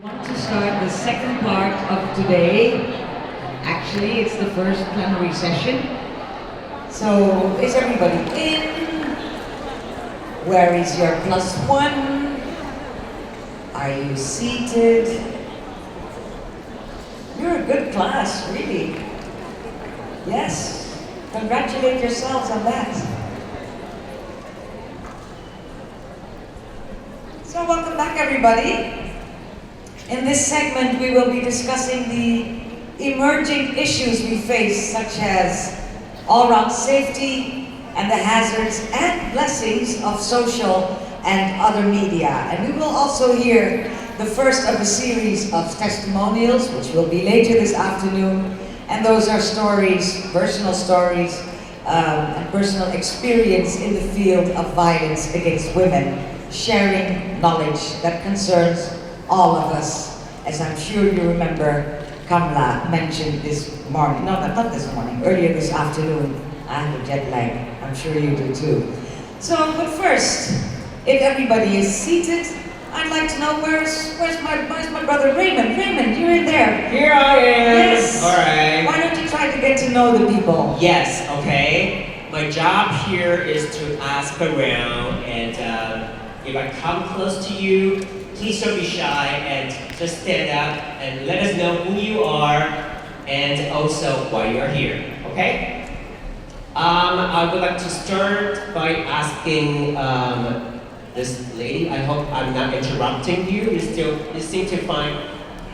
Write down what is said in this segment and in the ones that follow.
I want to start the second part of today. Actually, it's the first plenary session. So, is everybody in? Where is your plus one? Are you seated? You're a good class, really. Yes. Congratulate yourselves on that. So, welcome back, everybody. In this segment, we will be discussing the emerging issues we face, such as all-round safety and the hazards and blessings of social and other media. And we will also hear the first of a series of testimonials, which will be later this afternoon. And those are stories, personal stories, and personal experience in the field of violence against women, sharing knowledge that concerns all of us, as I'm sure you remember Kamla mentioned this morning, no, not this morning, earlier this afternoon. I have a jet lag, I'm sure you do too. So, but first, if everybody is seated, I'd like to know where's my brother Raymond? Raymond, you're in there. Here I am! Yes! Alright. Why don't you try to get to know the people? Yes, okay. My job here is to ask around, and if I come close to you, please don't be shy and just stand up and let us know who you are and also why you are here, okay? I would like to start by asking this lady. I hope I'm not interrupting you. You seem to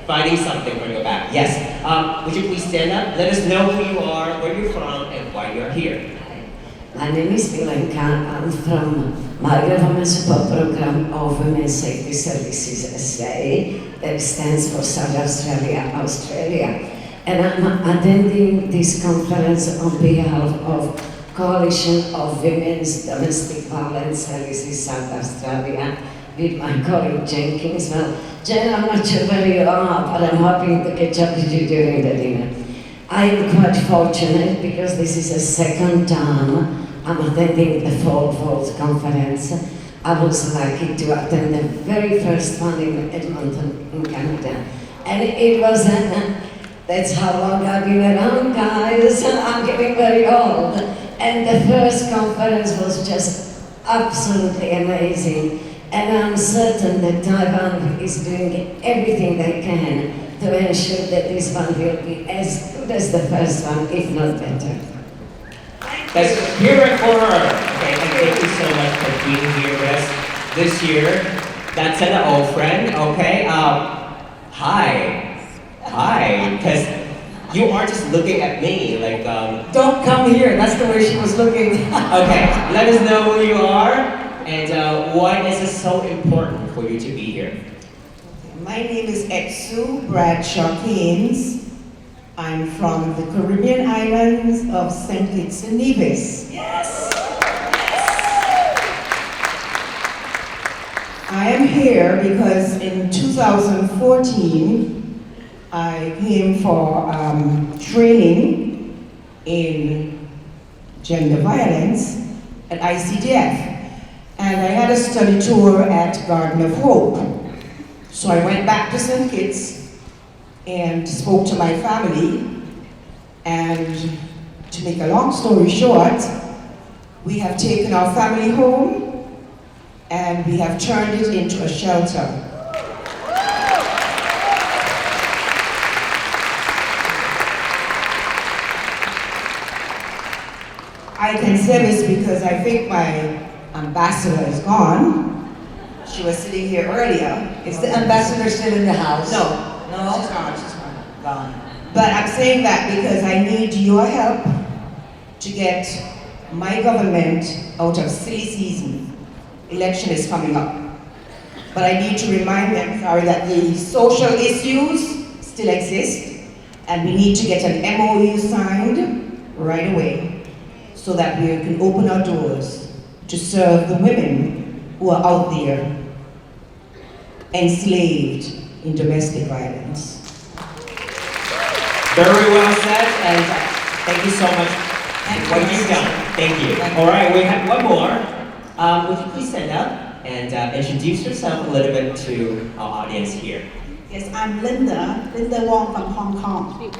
finding something from your back. Yes. Would you please stand up? Let us know who you are, where you're from, and why you're here. My name is Milenka. I'm from my government support program of Women's Safety Services SA, that stands for South Australia, Australia. And I'm attending this conference on behalf of Coalition of Women's Domestic Violence Services South Australia with my colleague Jenkins. Well, Jen, I'm not sure where you are, but I'm hoping to catch up with you during the dinner. I am quite fortunate because this is the second time I'm attending the Fall Falls conference. I was lucky to attend the very first one in Edmonton, in Canada. And it was, that's how long I've been around, guys. I'm getting very old. And the first conference was just absolutely amazing. And I'm certain that Taiwan is doing everything they can to ensure that this one will be as good as the first one, if not better. Let's hear it for her. Okay, and thank you so much for being here with us this year. That's an old friend, okay? Hi, because you are just looking at me like, Don't come here, that's the way she was looking. Okay, let us know who you are and why is it so important for you to be here. My name is Etsu Bradshaw Keynes. I'm from the Caribbean islands of St. Kitts and Nevis. Yes! I am here because in 2014, I came for training in gender violence at ICDF. And I had a study tour at Garden of Hope. So I went back to St. Kitts and spoke to my family, and to make a long story short, we have taken our family home and we have turned it into a shelter. I can say this because I think my ambassador is gone. She was sitting here earlier. Is the ambassador still in the house? No. No? She's gone. Gone. But I'm saying that because I need your help to get my government out of silly season. Election is coming up. But I need to remind them, sorry, that the social issues still exist, and we need to get an MOU signed right away so that we can open our doors to serve the women who are out there enslaved in domestic violence. Very well said, and thank you so much for what you've done. Thank you. All right, we have one more. Would you please stand up and introduce yourself a little bit to our audience here? Yes, I'm Linda Wong from Hong Kong.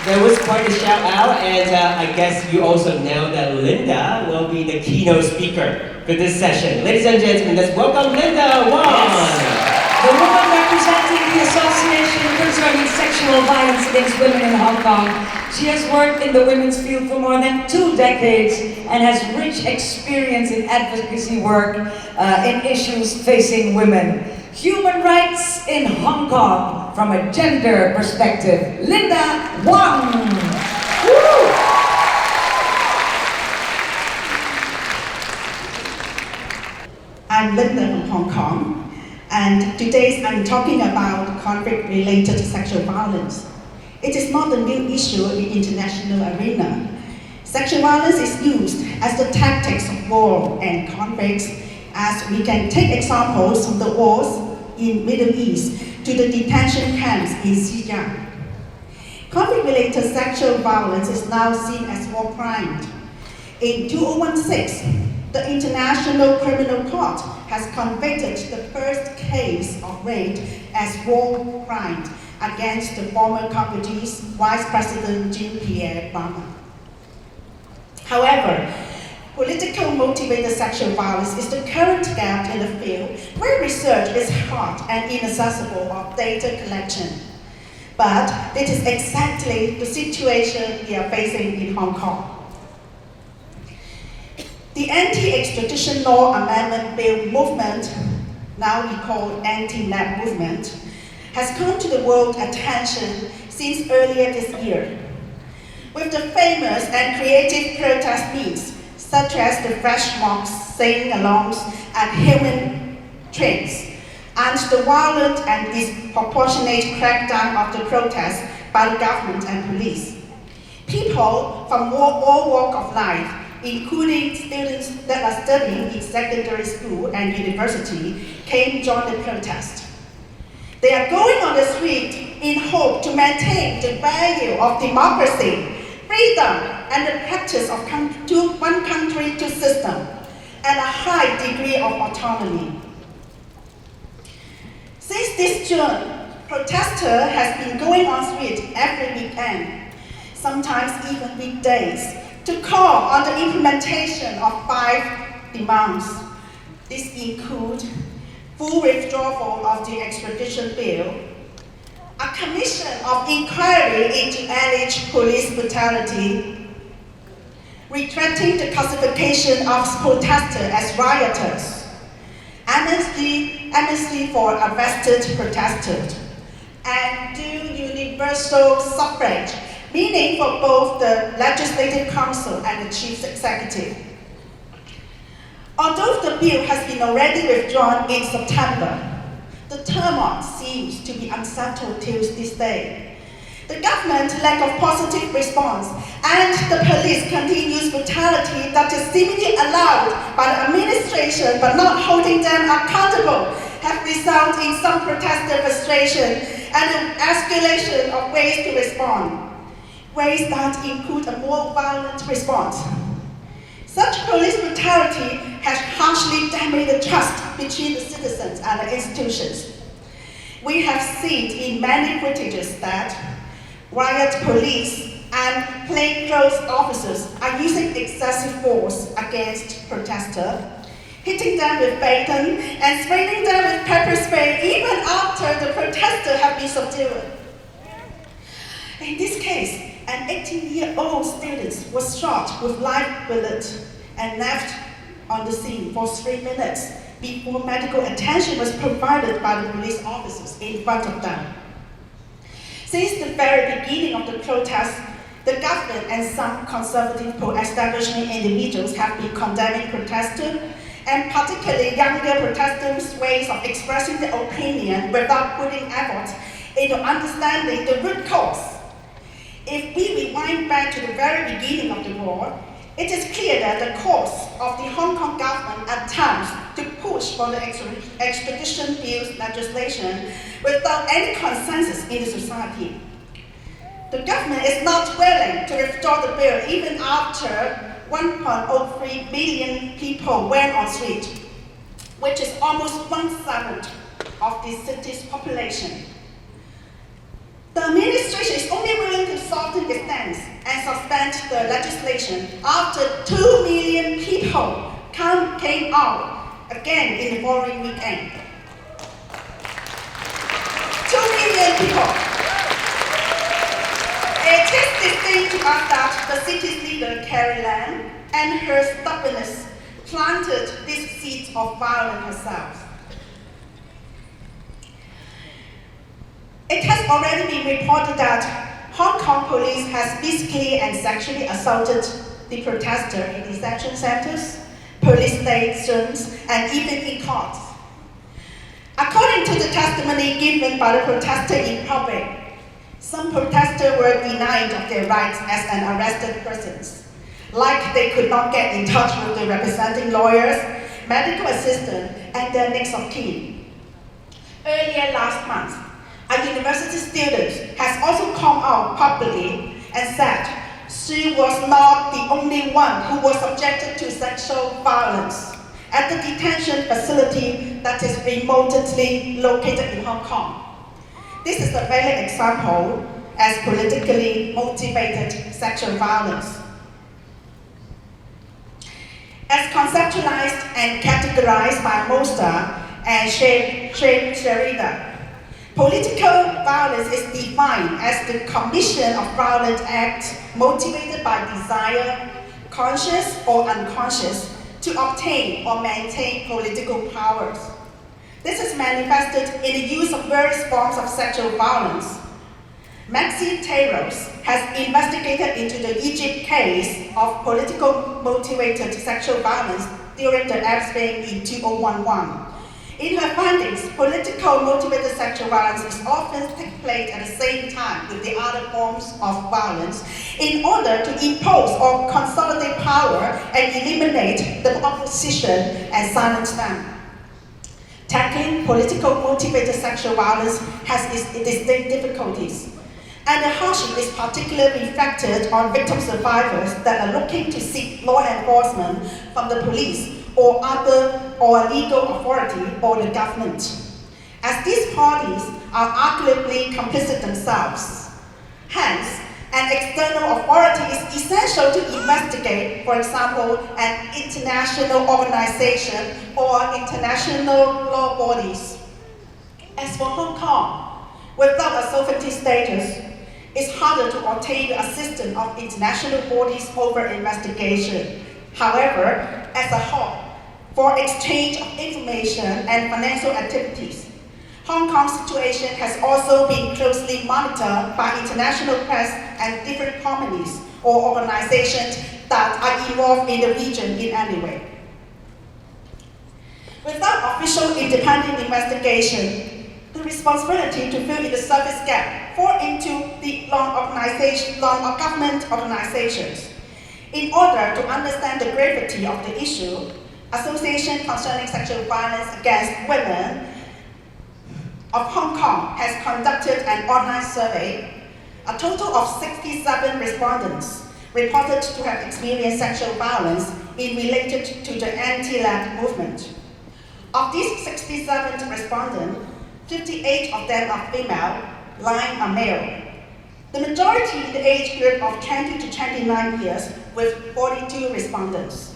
There was quite a shout out, and I guess you also know that Linda will be the keynote speaker for this session. Ladies and gentlemen, let's welcome Linda Wong. Yes. The woman representing the Association Concerning Sexual Violence Against Women in Hong Kong. She has worked in the women's field for more than 2 decades and has rich experience in advocacy work in issues facing women. Human rights in Hong Kong from a gender perspective. Linda Wong. Woo! I'm Linda from Hong Kong, and today I'm talking about conflict-related sexual violence. It is not a new issue in the international arena. Sexual violence is used as the tactics of war and conflicts, as we can take examples from the wars in Middle East to the detention camps in Syria. Conflict-related sexual violence is now seen as war crime. In 2016, the International Criminal Court has convicted the first case of rape as war crime against the former Congolese Vice President Jean-Pierre Bemba. However, political motivated sexual violence is the current gap in the field where research is hard and inaccessible of data collection. But it is exactly the situation we are facing in Hong Kong. The Anti-Extradition Law Amendment Bill movement, now we call Anti-NAP movement, has come to the world's attention since earlier this year. With the famous and creative protest means, such as the flash mobs, sing-alongs, and human trains, and the violent and disproportionate crackdown of the protests by the government and police. People from all walks of life, including students that are studying in secondary school and university, came join the protest. They are going on the street in hope to maintain the value of democracy, freedom, and the practice of one country, two systems, and a high degree of autonomy. Since this June, protesters have been going on street every weekend, sometimes even weekdays, to call on the implementation of 5 demands. These include full withdrawal of the extradition bill, a commission of inquiry into alleged police brutality, retracting the classification of protesters as rioters, amnesty for arrested protesters, and do universal suffrage, meaning for both the Legislative Council and the Chief Executive. Although the bill has been already withdrawn in September, the turmoil seems to be unsettled till this day. The government lack of positive response and the police continuous brutality that is seemingly allowed by the administration but not holding them accountable have resulted in some protester frustration and an escalation of ways to respond. Ways that include a more violent response. Such police brutality has harshly damaged the trust between the citizens and the institutions. We have seen in many footages that riot police and plainclothes officers are using excessive force against protesters, hitting them with baton and spraying them with pepper spray even after the protesters have been subdued. In this case, an 18-year-old student was shot with live bullet and left on the scene for 3 minutes before medical attention was provided by the police officers in front of them. Since the very beginning of the protest, the government and some conservative pro-establishment individuals have been condemning protesters, and particularly younger protesters' ways of expressing their opinion without putting effort into understanding the root cause. If we rewind back to the very beginning of the war, it is clear that the cause of the Hong Kong government attempts to push for the extradition bill legislation without any consensus in the society. The government is not willing to withdraw the bill even after 1.03 million people went on street. which is almost 1/7 of the city's population. The administration is only willing to soften its stance and suspend the legislation after 2 million people came out again in the following weekend. 2 million people. It is distinct to us that the city's leader, Carrie Lam, and her stubbornness planted this seed of violence herself. It has already been reported that Hong Kong police has physically and sexually assaulted the protester in detention centers, police stations, and even in courts. According to the testimony given by the protester in public, some protesters were denied of their rights as an arrested persons, like they could not get in touch with the representing lawyers, medical assistants, and their next of kin. Earlier last month, a university student has also come out publicly and said she was not the only one who was subjected to sexual violence at the detention facility that is remotely located in Hong Kong. This is a valid example as politically motivated sexual violence. As conceptualized and categorized by Moster and Sherida, political violence is defined as the commission of violent acts motivated by desire, conscious or unconscious, to obtain or maintain political powers. This is manifested in the use of various forms of sexual violence. Maxine Tayros has investigated into the Egypt case of political motivated sexual violence during the Arab Spring in 2011. In her findings, political motivated sexual violence is often takes place at the same time with the other forms of violence in order to impose or consolidate power and eliminate the opposition and silence them. Tackling political motivated sexual violence has its distinct difficulties, and the hardship is particularly reflected on victim survivors that are looking to seek law enforcement from the police or a legal authority or the government, as these parties are arguably complicit themselves. Hence, an external authority is essential to investigate, for example, an international organization or international law bodies. As for Hong Kong, without a sovereignty status, it's harder to obtain the assistance of international bodies over investigation. However, as a whole, for exchange of information and financial activities, Hong Kong's situation has also been closely monitored by international press and different companies or organizations that are involved in the region in any way. Without official independent investigation, the responsibility to fill in the service gap fall into the non-government organizations. In order to understand the gravity of the issue, Association Concerning Sexual Violence Against Women of Hong Kong has conducted an online survey. A total of 67 respondents reported to have experienced sexual violence in related to the anti-lab movement. Of these 67 respondents, 58 of them are female, 9 are male. The majority in the age group of 20 to 29 years, with 42 respondents.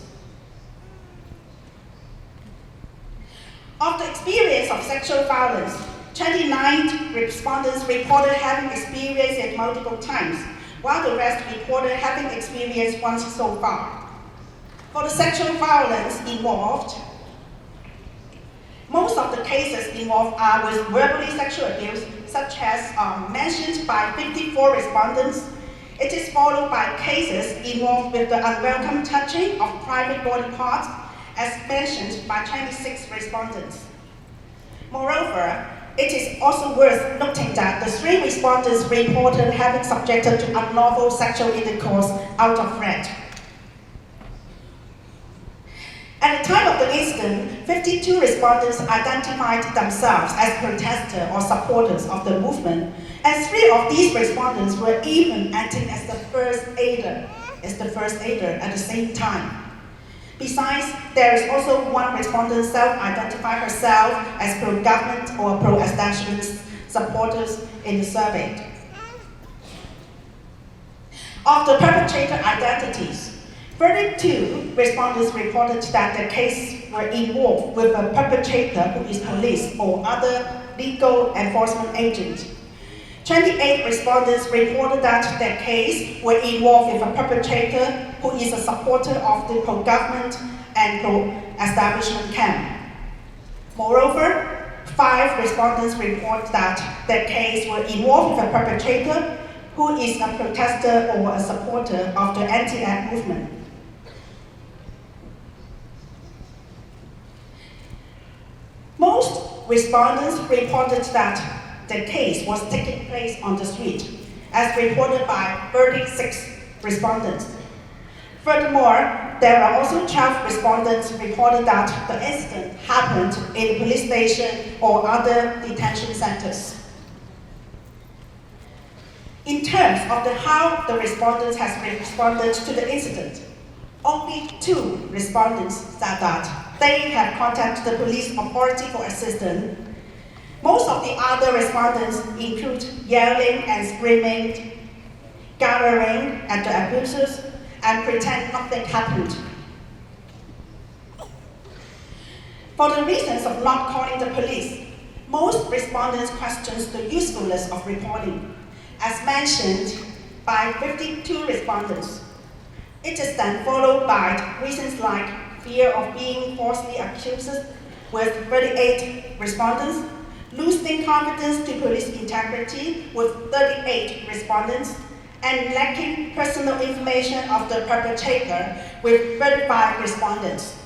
Of the experience of sexual violence, 29 respondents reported having experienced it multiple times, while the rest reported having experienced once so far. For the sexual violence involved, most of the cases involved are with verbally sexual abuse, such as mentioned by 54 respondents. It is followed by cases involved with the unwelcome touching of private body parts, as mentioned by 26 respondents. Moreover, it is also worth noting that the 3 respondents reported having subjected to unlawful sexual intercourse out of threat. At the time of the incident, 52 respondents identified themselves as protesters or supporters of the movement, and 3 of these respondents were even acting as the first aider at the same time. Besides, there is also one respondent self-identified herself as pro-government or pro-establishment supporters in the survey. Of the perpetrator identities, 32 respondents reported that the case were involved with a perpetrator who is police or other legal enforcement agent. 28 respondents reported that their case were involved with a perpetrator who is a supporter of the pro-government and pro-establishment camp. Moreover, 5 respondents report that their case were involved with a perpetrator who is a protester or a supporter of the anti-act movement. Most respondents reported that the case was taking place on the street, as reported by 36 respondents. Furthermore, there are also 12 respondents reported that the incident happened in a police station or other detention centers. In terms of how the respondents have responded to the incident, only 2 respondents said that they have contacted the police authority for assistance. Most of the other respondents include yelling and screaming, gathering at the abusers, and pretend nothing happened. For the reasons of not calling the police, most respondents questioned the usefulness of reporting, as mentioned by 52 respondents. It is then followed by reasons like fear of being falsely accused with 38 respondents, losing confidence to police integrity with 38 respondents, and lacking personal information of the perpetrator with 35 respondents.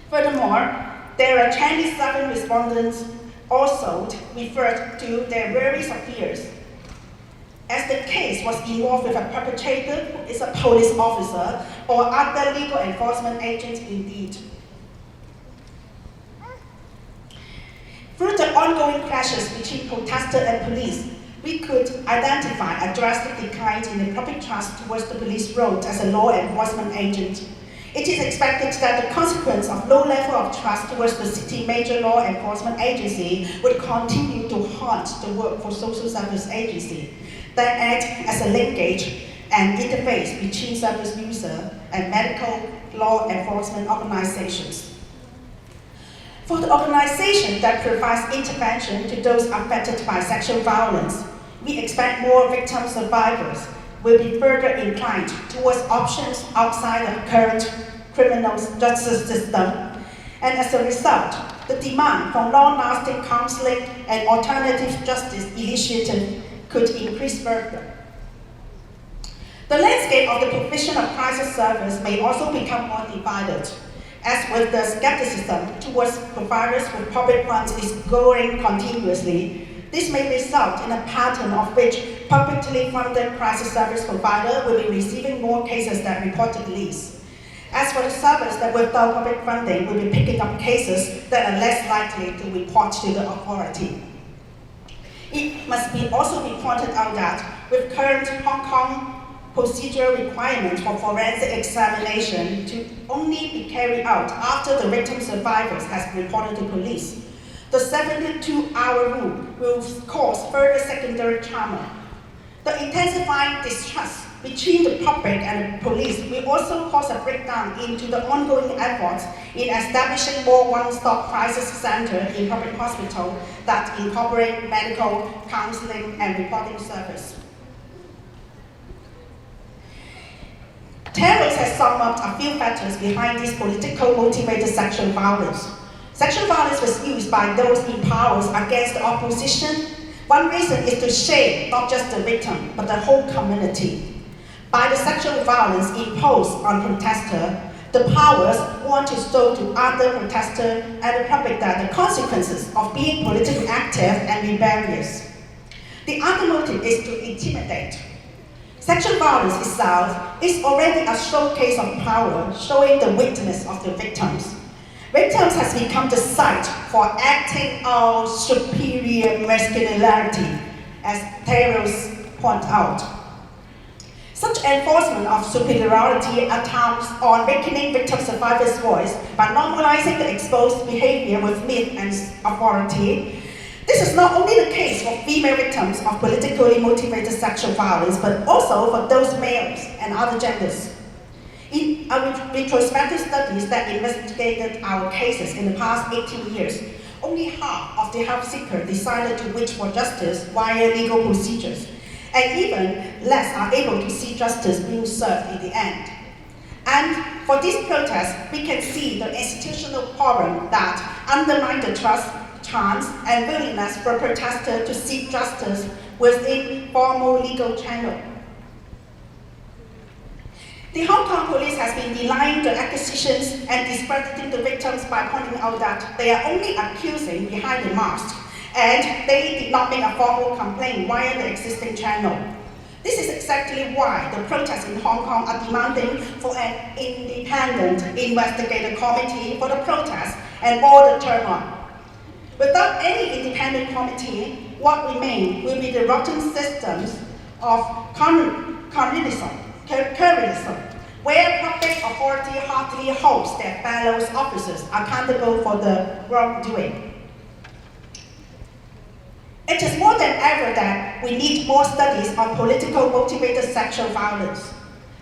Furthermore, there are 27 respondents also referred to their various fears, as the case was involved with a perpetrator who is a police officer or other legal enforcement agent indeed. Through the ongoing clashes between protesters and police, we could identify a drastic decline in the public trust towards the police role as a law enforcement agent. It is expected that the consequence of low level of trust towards the city major law enforcement agency would continue to haunt the work for social service agency that act as a linkage and interface between service user and medical law enforcement organizations. For the organization that provides intervention to those affected by sexual violence, we expect more victim survivors will be further inclined towards options outside the current criminal justice system. And as a result, the demand for long-lasting counseling and alternative justice initiatives could increase further. The landscape of the provision of crisis service may also become more divided. As with the skepticism towards providers with public funds is growing continuously, this may result in a pattern of which publicly funded crisis service providers will be receiving more cases than reported leads. As for the service that without public funding will be picking up cases that are less likely to report to the authority. It must also be pointed out that with current Hong Kong procedural requirement for forensic examination to only be carried out after the victim survivors has reported to police, the 72-hour rule will cause further secondary trauma. The intensifying distrust between the public and the police will also cause a breakdown into the ongoing efforts in establishing more one-stop crisis centers in public hospitals that incorporate medical, counseling, and reporting service. Terrors has summed up a few factors behind this politically motivated sexual violence. Sexual violence was used by those in power against the opposition. One reason is to shame not just the victim, but the whole community. By the sexual violence imposed on protesters, the powers want to show to other protesters and the public that the consequences of being politically active and rebellious. The other motive is to intimidate. Sexual violence itself is already a showcase of power, showing the weakness of the victims. Victims has become the site for acting out superior masculinity, as terrorists point out. Such Such enforcement of superiority attempts on weakening victim survivors' voice by normalizing the exposed behavior with myth and authority. This is not only the case for female victims of politically motivated sexual violence, but also for those males and other genders. In our retrospective studies that investigated our cases in the past 18 years, only half of the health seekers decided to reach for justice via legal procedures, and even less are able to see justice being served in the end. And for this protest, we can see the institutional problem that undermines the trust, chance, and willingness for protesters to seek justice within formal legal channels. The Hong Kong police has been denying the accusations and discrediting the victims by pointing out that they are only accusing behind the mask, and they did not make a formal complaint via the existing channel. This is exactly why the protests in Hong Kong are demanding for an independent investigative committee for the protests and all the turmoil. Without any independent committee, what remains will be the rotten systems of communism, where public authority hardly holds their fellow officers accountable for the wrongdoing. It is more than ever that we need more studies on political motivated sexual violence.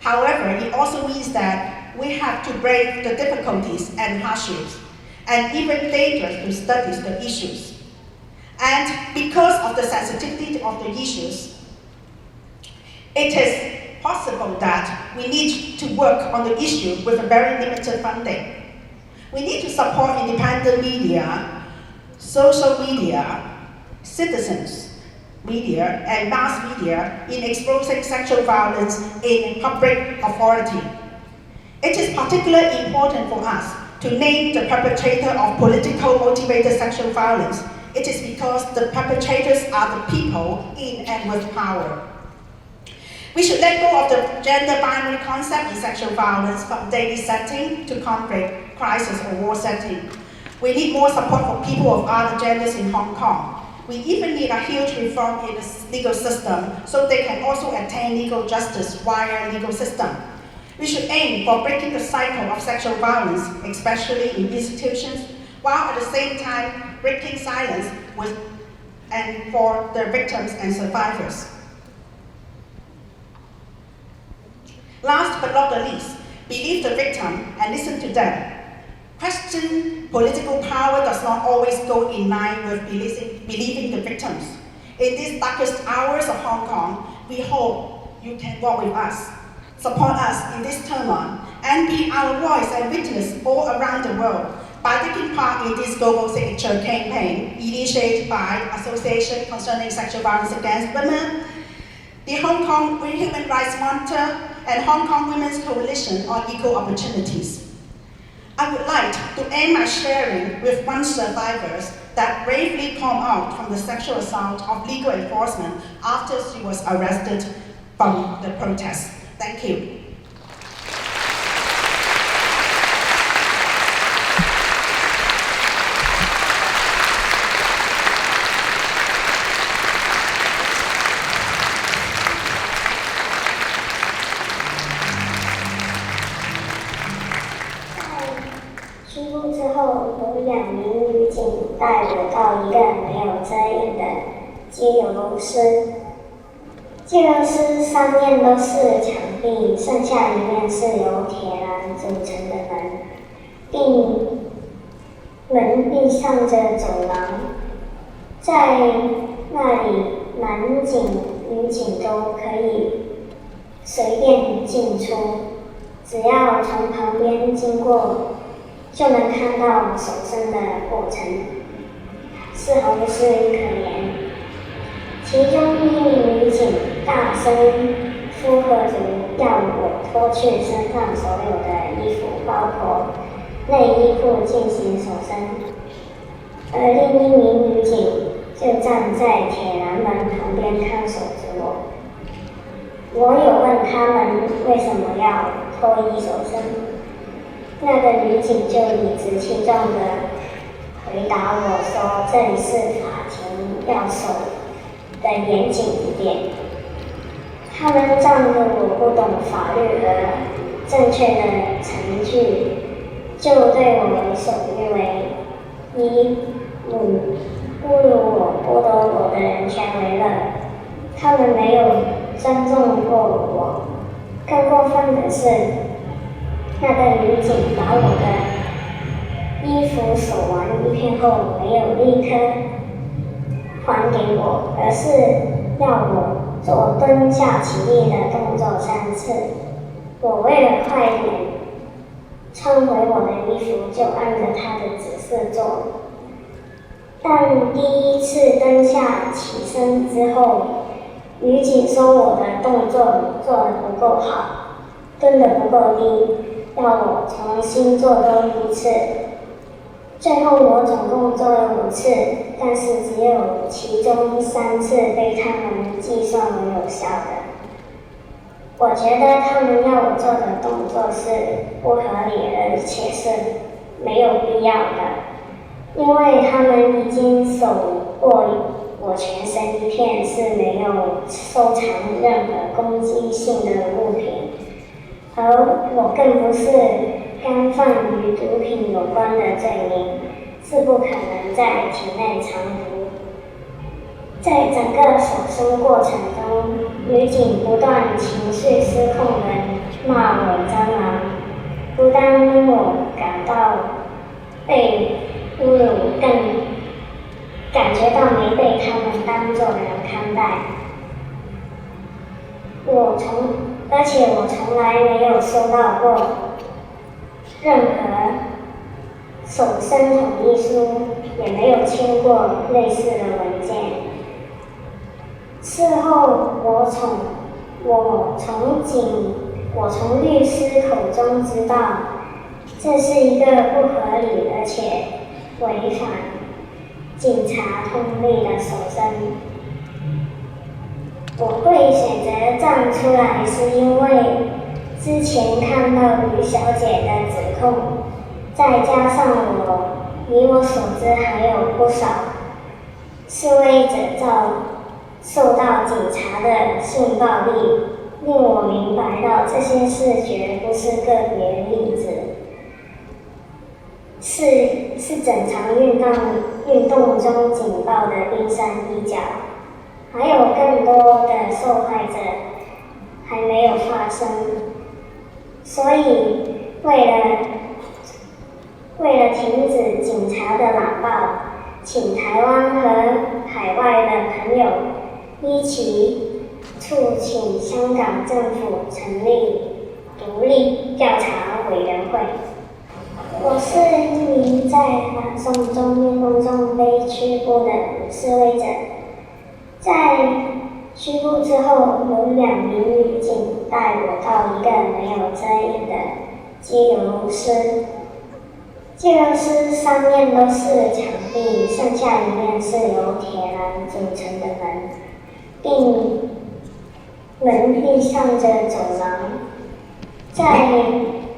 However, it also means that we have to brave the difficulties and hardships, and even dangerous to study the issues. And because of the sensitivity of the issues, it is possible that we need to work on the issue with a very limited funding. We need to support independent media, social media, citizens media, and mass media in exposing sexual violence in public authority. It is particularly important for us to name the perpetrator of political motivated sexual violence. It is because the perpetrators are the people in and with power. We should let go of the gender binary concept in sexual violence from daily setting to conflict, crisis, or war setting. We need more support for people of other genders in Hong Kong. We even need a huge reform in the legal system so they can also attain legal justice via legal system. We should aim for breaking the cycle of sexual violence, especially in institutions, while at the same time breaking silence and for the victims and survivors. Last but not the least, believe the victim and listen to them. Question political power does not always go in line with believing the victims. In these darkest hours of Hong Kong, we hope you can walk with us, support us in this turmoil, and be our voice and witness all around the world by taking part in this global signature campaign initiated by Association Concerning Sexual Violence Against Women, the Hong Kong Human Rights Monitor, and Hong Kong Women's Coalition on Equal Opportunities. I would like to end my sharing with one survivor that bravely came out from the sexual assault of legal enforcement after she was arrested from the protest. Thank you.带我到一个没有遮掩的拘留室，拘留室上面都是墙壁，剩下一面是由铁栏组成的门闭上着走廊，在那里男警、女警都可以随便进出，只要从旁边经过，就能看到手伸的过程。丝毫不是可怜。其中一名女警大声附和着要我脱去身上所有的衣服，包括内衣裤进行手伸，而另一名女警就站在铁栏门旁边看守着我。我有问他们为什么要脱衣手伸，那个女警就理直气壮地回答我说：“这里是法庭，要守的严谨一点。”他们仗着我不懂法律和正确的程序，就对我为所欲为，以侮辱我、剥夺我的人权为乐。他们没有尊重过我。更过分的是，那个女警把我的衣服数完一遍后，没有立刻还给我，而是要我做蹲下起立的动作3次。我为了快点穿回我的衣服，就按着他的指示做。但第1次蹲下起身之后，女警说我的动作做得不够好，蹲得不够低，要我重新做多1次。最后我总共做了5次，但是只有其中3次被他们计算为有效的。我觉得他们要我做的动作是不合理，而且是没有必要的，因为他们已经搜过我全身一片，是没有收藏任何攻击性的物品，而我更不是干犯与毒品有关的罪名，是不可能在体内藏毒。在整个搜身过程中，女警不断情绪失控地骂我蟑螂，不但令我感到被侮辱，更感觉到没被他们当作人看待。而且我从来没有收到过任何搜身同意书，也没有签过类似的文件。事后我从律师口中知道，这是一个不合理而且违反警察通例的搜身。我会选择站出来，是因为之前看到吕小姐的指控，再加上以我所知还有不少示威者受到警察的性暴力，令我明白到这些事绝不是个别例子，是整场运动中警报的冰山一角，还有更多的受害者还没有发生。所以为了停止警察的懒暴，请台湾和海外的朋友一起促请香港政府成立独立调查委员会。我是一名在反送中运动中被拘捕的示威者，在拘捕之后，有2名女警带我到一个没有遮掩的拘留室。拘留室上面都是墙壁，剩下一面是由铁栏组成的门闭上着走廊，在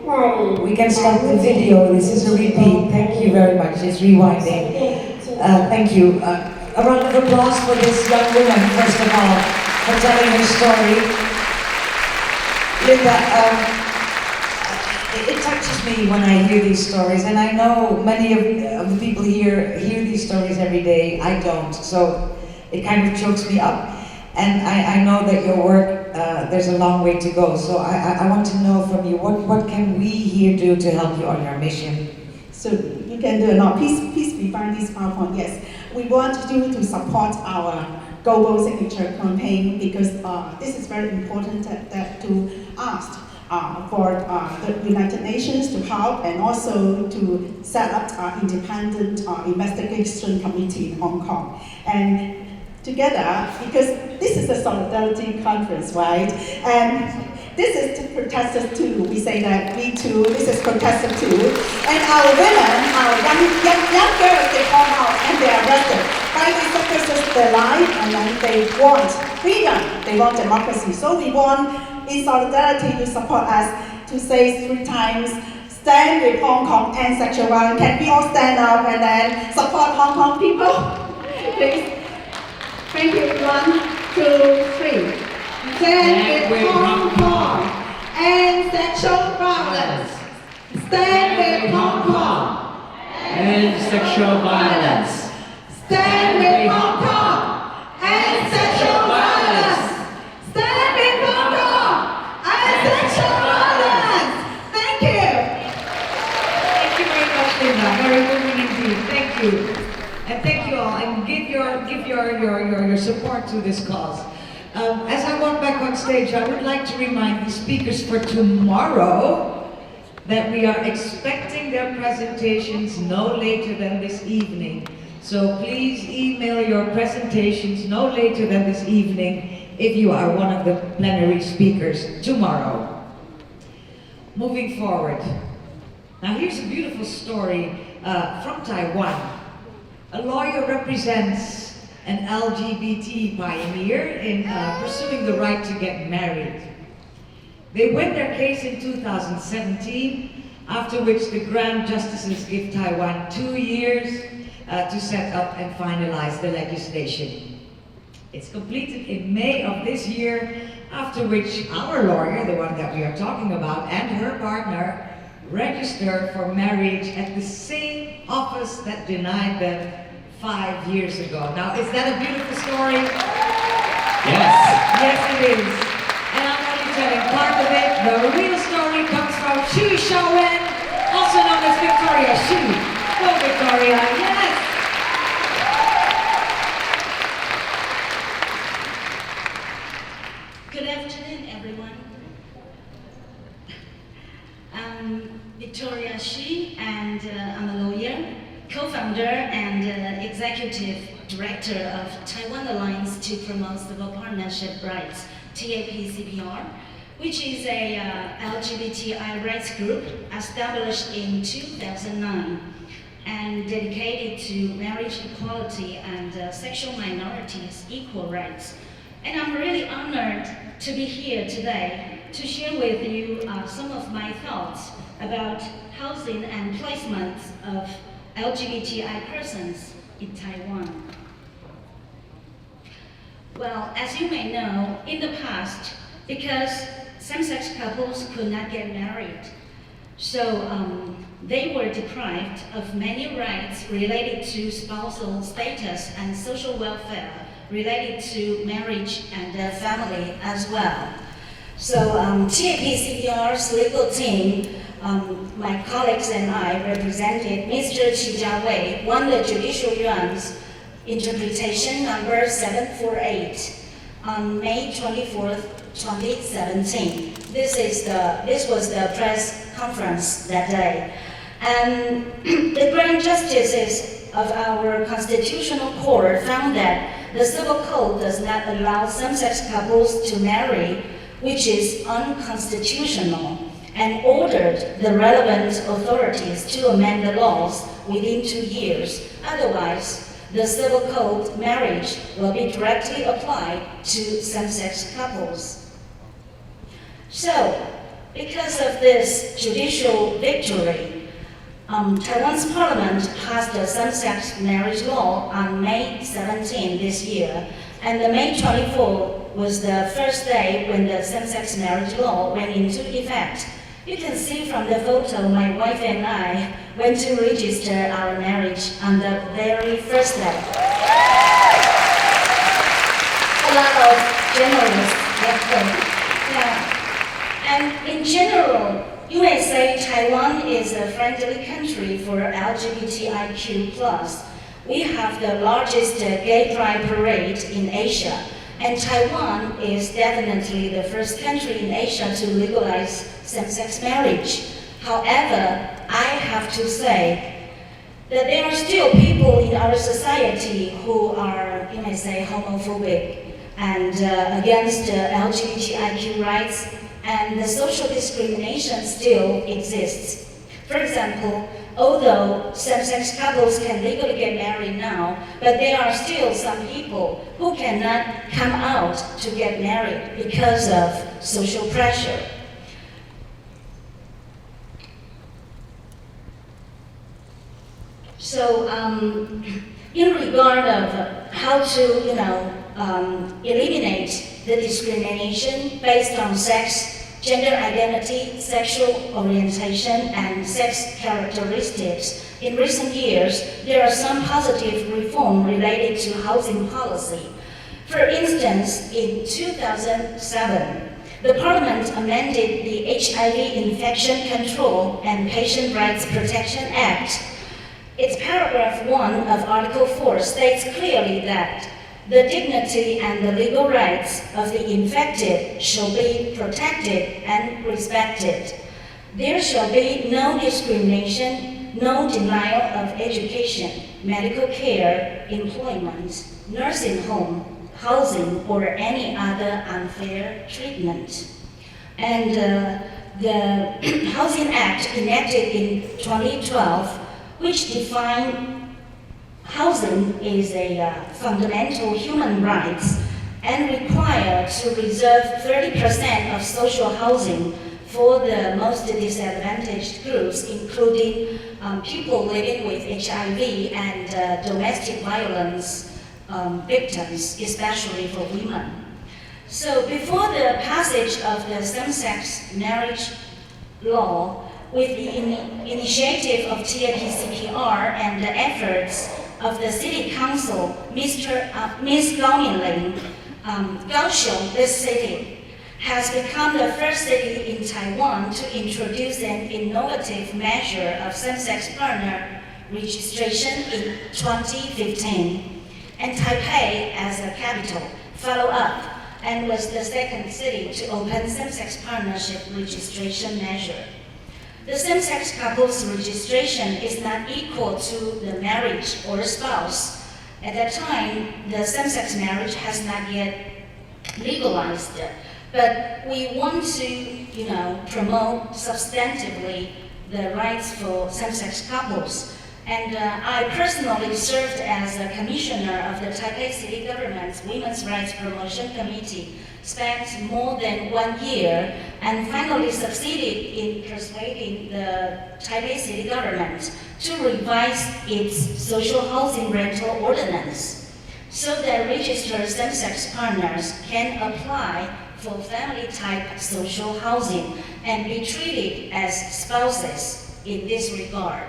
那里。We can stop the video. This is a repeat. Thank you very much. It's rewinding. Thank you. A round of applause for this young woman, first of all, for telling her story. Linda, it touches me when I hear these stories, and I know many of the people here hear these stories every day. I don't, so it kind of chokes me up. And I know that your work, there's a long way to go. So I want to know from you, what can we here do to help you on your mission? So you can do a lot. Please rewind this PowerPoint. Yes, we want you to support our global signature campaign because this is very important to ask for the United Nations to help and also to set up an independent investigation committee in Hong Kong. And together, because this is a solidarity conference, right? And this is to protesters too. We say that we too, this is protesters too. And our women, our young girls, they come out and they're arrested. Right? They sacrifice their life and then they want freedom, they want democracy. So we want, in solidarity, you support us to say 3 times, stand with Hong Kong, end sexual violence. Can we all stand up and then support Hong Kong people? Please. Thank you, 1, 2, 3. Stand with Hong Kong and sexual violence. Stand with Hong Kong And sexual violence. Stand with Hong Kong and sexual violence. Stand with Hong Kong and sexual violence. Thank you. Thank you very much, Linda. Very moving indeed. Thank you. And thank you all. And give your support to this cause. As I walk back on stage, I would like to remind the speakers for tomorrow that we are expecting their presentations no later than this evening. So please email your presentations no later than this evening if you are one of the plenary speakers tomorrow. Moving forward. Now here's a beautiful story from Taiwan. A lawyer represents an LGBT pioneer in pursuing the right to get married. They win their case in 2017, after which the Grand Justices give Taiwan 2 years to set up and finalize the legislation. It's completed in May of this year, after which our lawyer, the one that we are talking about, and her partner registered for marriage at the same office that denied them 5 years ago. Now, is that a beautiful story? Yes. Yes, it is. And I'm only telling part of it. The real story comes from Xu Xiaowen, also known as Victoria Xu. Go, Victoria, yes! Good afternoon, everyone. I'm Victoria Shi, and I'm a lawyer, co-founder and executive director of Taiwan Alliance to Promote Civil Partnership Rights, TAPCPR, which is a LGBTI rights group established in 2009 and dedicated to marriage equality and sexual minorities' equal rights. And I'm really honored to be here today to share with you some of my thoughts about housing and placement of LGBTI persons in Taiwan. Well, as you may know, in the past, because same-sex couples could not get married, so they were deprived of many rights related to spousal status and social welfare, related to marriage and family as well. So TAPCPR's legal team, my colleagues and I represented Mr. Qi Jiawei, won the Judicial Yuan's interpretation number 748 on May 24th, 2017. This was the press conference that day. And the Grand Justices of our Constitutional Court found that the Civil Code does not allow same-sex couples to marry, which is unconstitutional, and ordered the relevant authorities to amend the laws within 2 years. Otherwise, the Civil Code marriage will be directly applied to same-sex couples. So, because of this judicial victory, Taiwan's parliament passed the same-sex marriage law on May 17 this year, and the May 24 was the first day when the same-sex marriage law went into effect. You can see from the photo my wife and I went to register our marriage on the very first day. A lot of journalists left them. Yeah. And in general, you may say Taiwan is a friendly country for LGBTIQ+. We have the largest gay pride parade in Asia, and Taiwan is definitely the first country in Asia to legalize same-sex marriage. However, I have to say that there are still people in our society who are, you may say, homophobic and against LGBTIQ rights, and the social discrimination still exists. For example, although same-sex couples can legally get married now, but there are still some people who cannot come out to get married because of social pressure. So, in regard of how to, eliminate the discrimination based on sex, gender identity, sexual orientation, and sex characteristics, in recent years, there are some positive reform related to housing policy. For instance, in 2007, the Parliament amended the HIV Infection Control and Patient Rights Protection Act. Its paragraph 1 of Article 4 states clearly that the dignity and the legal rights of the infected shall be protected and respected. There shall be no discrimination, no denial of education, medical care, employment, nursing home, housing, or any other unfair treatment. And the Housing Act enacted in 2012, which defined housing is a fundamental human right and required to reserve 30% of social housing for the most disadvantaged groups, including people living with HIV and domestic violence victims, especially for women. So before the passage of the same-sex marriage law, with the initiative of TAPCPR and the efforts of the City Council, Ms. Gao Minling, Kaohsiung, this city, has become the first city in Taiwan to introduce an innovative measure of same-sex partner registration in 2015. And Taipei, as a capital, followed up and was the second city to open same-sex partnership registration measure. The same-sex couples registration is not equal to the marriage or spouse. At that time, the same-sex marriage has not yet legalized, but we want to, promote substantively the rights for same-sex couples. And I personally served as a commissioner of the Taipei City Government's Women's Rights Promotion Committee, spent more than 1 year, and finally succeeded in persuading the Taipei City Government to revise its social housing rental ordinance so that registered same-sex partners can apply for family-type social housing and be treated as spouses in this regard.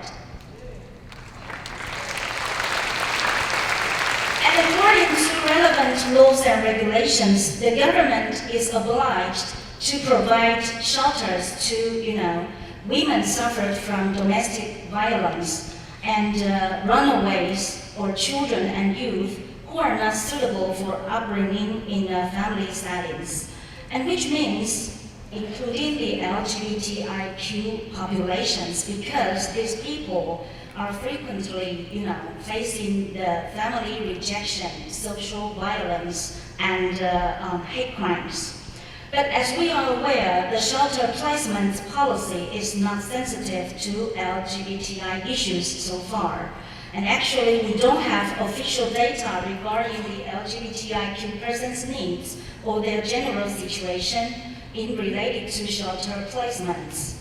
According to relevant laws and regulations, the government is obliged to provide shelters to, women suffered from domestic violence and runaways or children and youth who are not suitable for upbringing in family settings, and which means including the LGBTIQ populations, because these people are frequently, facing the family rejection, social violence, and hate crimes. But as we are aware, the shelter placement policy is not sensitive to LGBTI issues so far. And actually, we don't have official data regarding the LGBTIQ persons' needs or their general situation in related to shelter placements.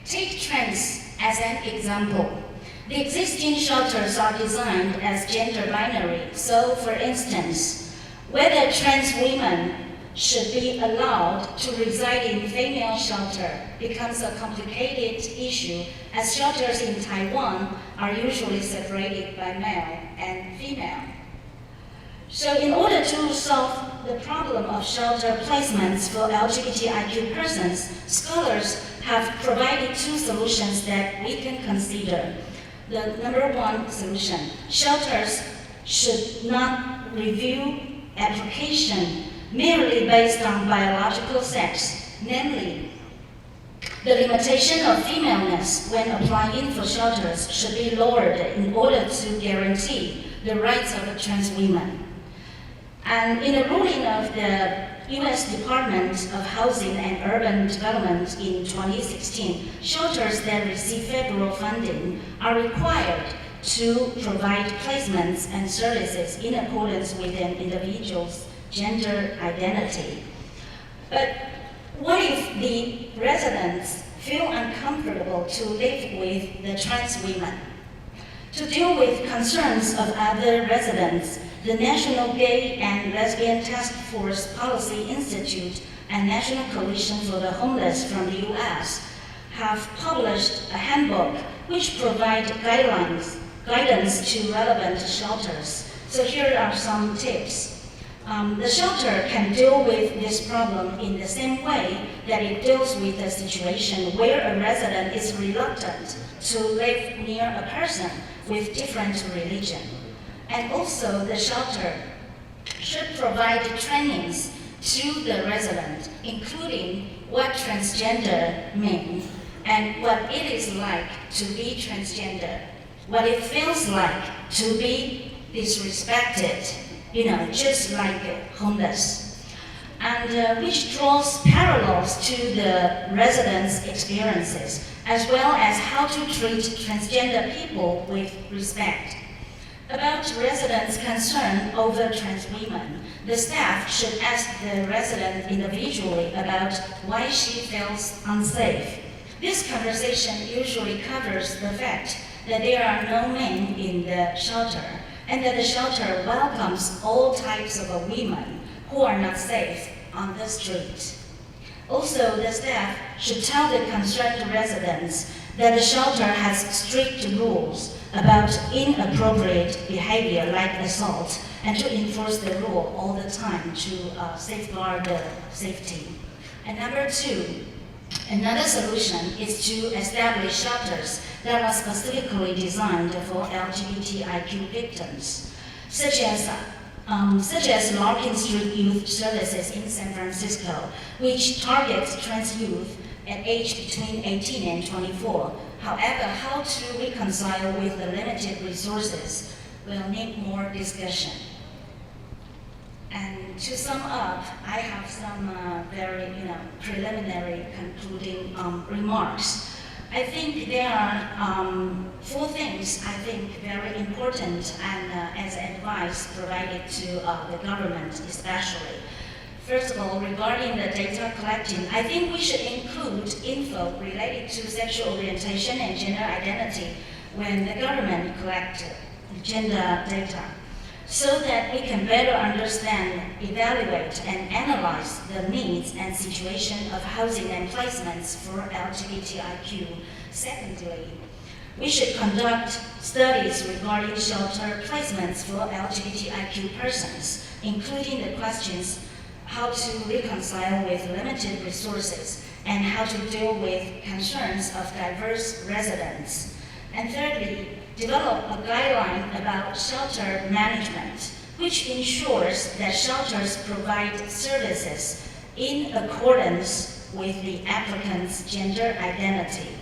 Take trans as an example. The existing shelters are designed as gender binary. So, for instance, whether trans women should be allowed to reside in female shelter becomes a complicated issue, as shelters in Taiwan are usually separated by male and female. So in order to solve the problem of shelter placements for LGBTIQ persons, scholars have provided 2 solutions that we can consider. The number 1 solution, shelters should not review application merely based on biological sex, namely, the limitation of femaleness when applying for shelters should be lowered in order to guarantee the rights of trans women. And in a ruling of the U.S. Department of Housing and Urban Development in 2016, shelters that receive federal funding are required to provide placements and services in accordance with an individual's gender identity. But what if the residents feel uncomfortable to live with the trans women? To deal with concerns of other residents, the National Gay and Lesbian Task Force Policy Institute and National Coalition for the Homeless from the US have published a handbook which provides guidance to relevant shelters. So here are some tips. The shelter can deal with this problem in the same way that it deals with a situation where a resident is reluctant to live near a person with different religion. And also the shelter should provide trainings to the resident, including what transgender means and what it is like to be transgender, what it feels like to be disrespected, just like homeless, and which draws parallels to the residents' experiences, as well as how to treat transgender people with respect. About residents' concern over trans women, the staff should ask the resident individually about why she feels unsafe. This conversation usually covers the fact that there are no men in the shelter, and that the shelter welcomes all types of women who are not safe on the street. Also, the staff should tell the concerned residents that the shelter has strict rules about inappropriate behavior like assault, and to enforce the rule all the time to safeguard the safety. And number two, another solution is to establish shelters that are specifically designed for LGBTIQ victims, such as Larkin Street Youth Services in San Francisco, which targets trans youth at age between 18 and 24. However, how to reconcile with the limited resources will need more discussion. And to sum up, I have some very preliminary concluding remarks. I think there are four things I think very important and as advice provided to the government especially. First of all, regarding the data collecting, I think we should include info related to sexual orientation and gender identity when the government collects gender data, so that we can better understand, evaluate, and analyze the needs and situation of housing and placements for LGBTIQ. Secondly, we should conduct studies regarding shelter placements for LGBTIQ persons, including the questions how to reconcile with limited resources and how to deal with concerns of diverse residents. And thirdly, develop a guideline about shelter management, which ensures that shelters provide services in accordance with the applicant's gender identity.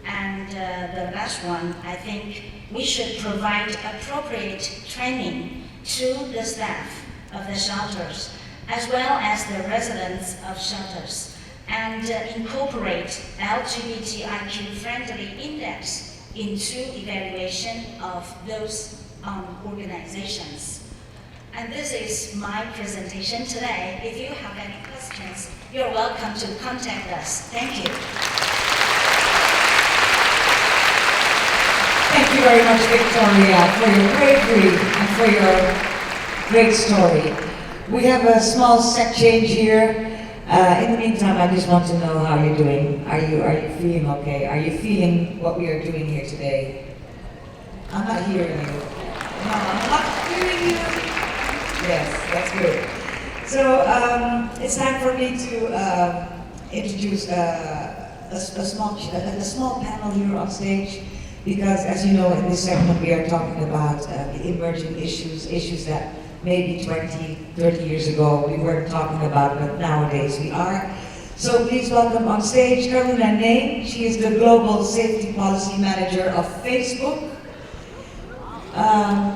And the last one, I think we should provide appropriate training to the staff of the shelters, as well as the residents of shelters, and incorporate LGBTIQ-friendly index into evaluation of those organizations. And this is my presentation today. If you have any questions, you're welcome to contact us. Thank you. Thank you very much, Victoria, for your bravery and for your great story. We have a small set change here. In the meantime, I just want to know how you're doing. Are you feeling okay? Are you feeling what we are doing here today? I'm not hearing you. No, I'm not hearing you. Yes, that's good. So it's time for me to introduce a small panel here on stage, because as you know, in this segment we are talking about the emerging issues that maybe 20, 30 years ago we weren't talking about, but nowadays we are. So please welcome on stage Karuna Nain. She is the Global Safety Policy Manager of Facebook.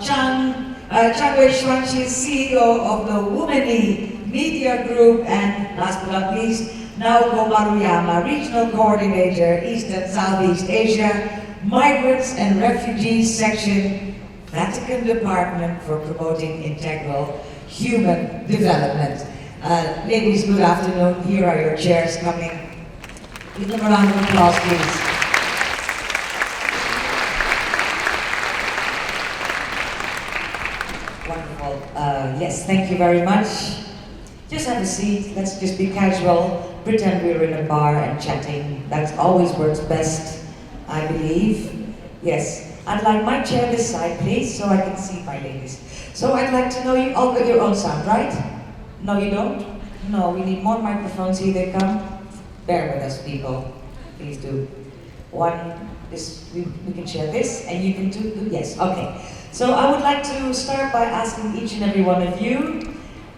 Chang Wei-Xuan, she is CEO of the Womanly Media Group, and last but not least, Naoko Maruyama, Regional Coordinator, East and Southeast Asia, Migrants and Refugees Section, Vatican Department for Promoting Integral Human Development. Ladies, good afternoon. Here are your chairs coming. Give them a round of applause, please. Wonderful. Well, yes, thank you very much. Just have a seat. Let's just be casual. Pretend we're in a bar and chatting. That always works best, I believe. Yes. I'd like my chair this side, please, so I can see my ladies. So I'd like to know you all got your own sound, right? No, you don't? No, we need more microphones. Here they come. Bear with us, people. Please do. We can share this, and you can do, yes, okay. So I would like to start by asking each and every one of you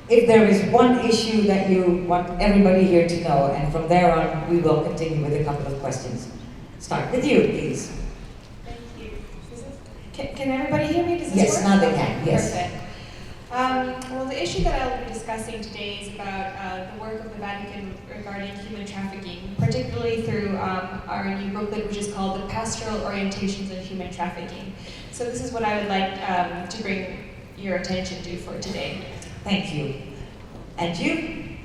if there is one issue that you want everybody here to know, and from there on, we will continue with a couple of questions. Start with you, please. Thank you. Can everybody hear me? Does this Yes, work? now they can, yes. Perfect. Well, the issue that I'll be discussing today is about the work of the Vatican regarding human trafficking, particularly through our new booklet, which is called The Pastoral Orientations of Human Trafficking. So this is what I would like to bring your attention to for today. Thank you. And you?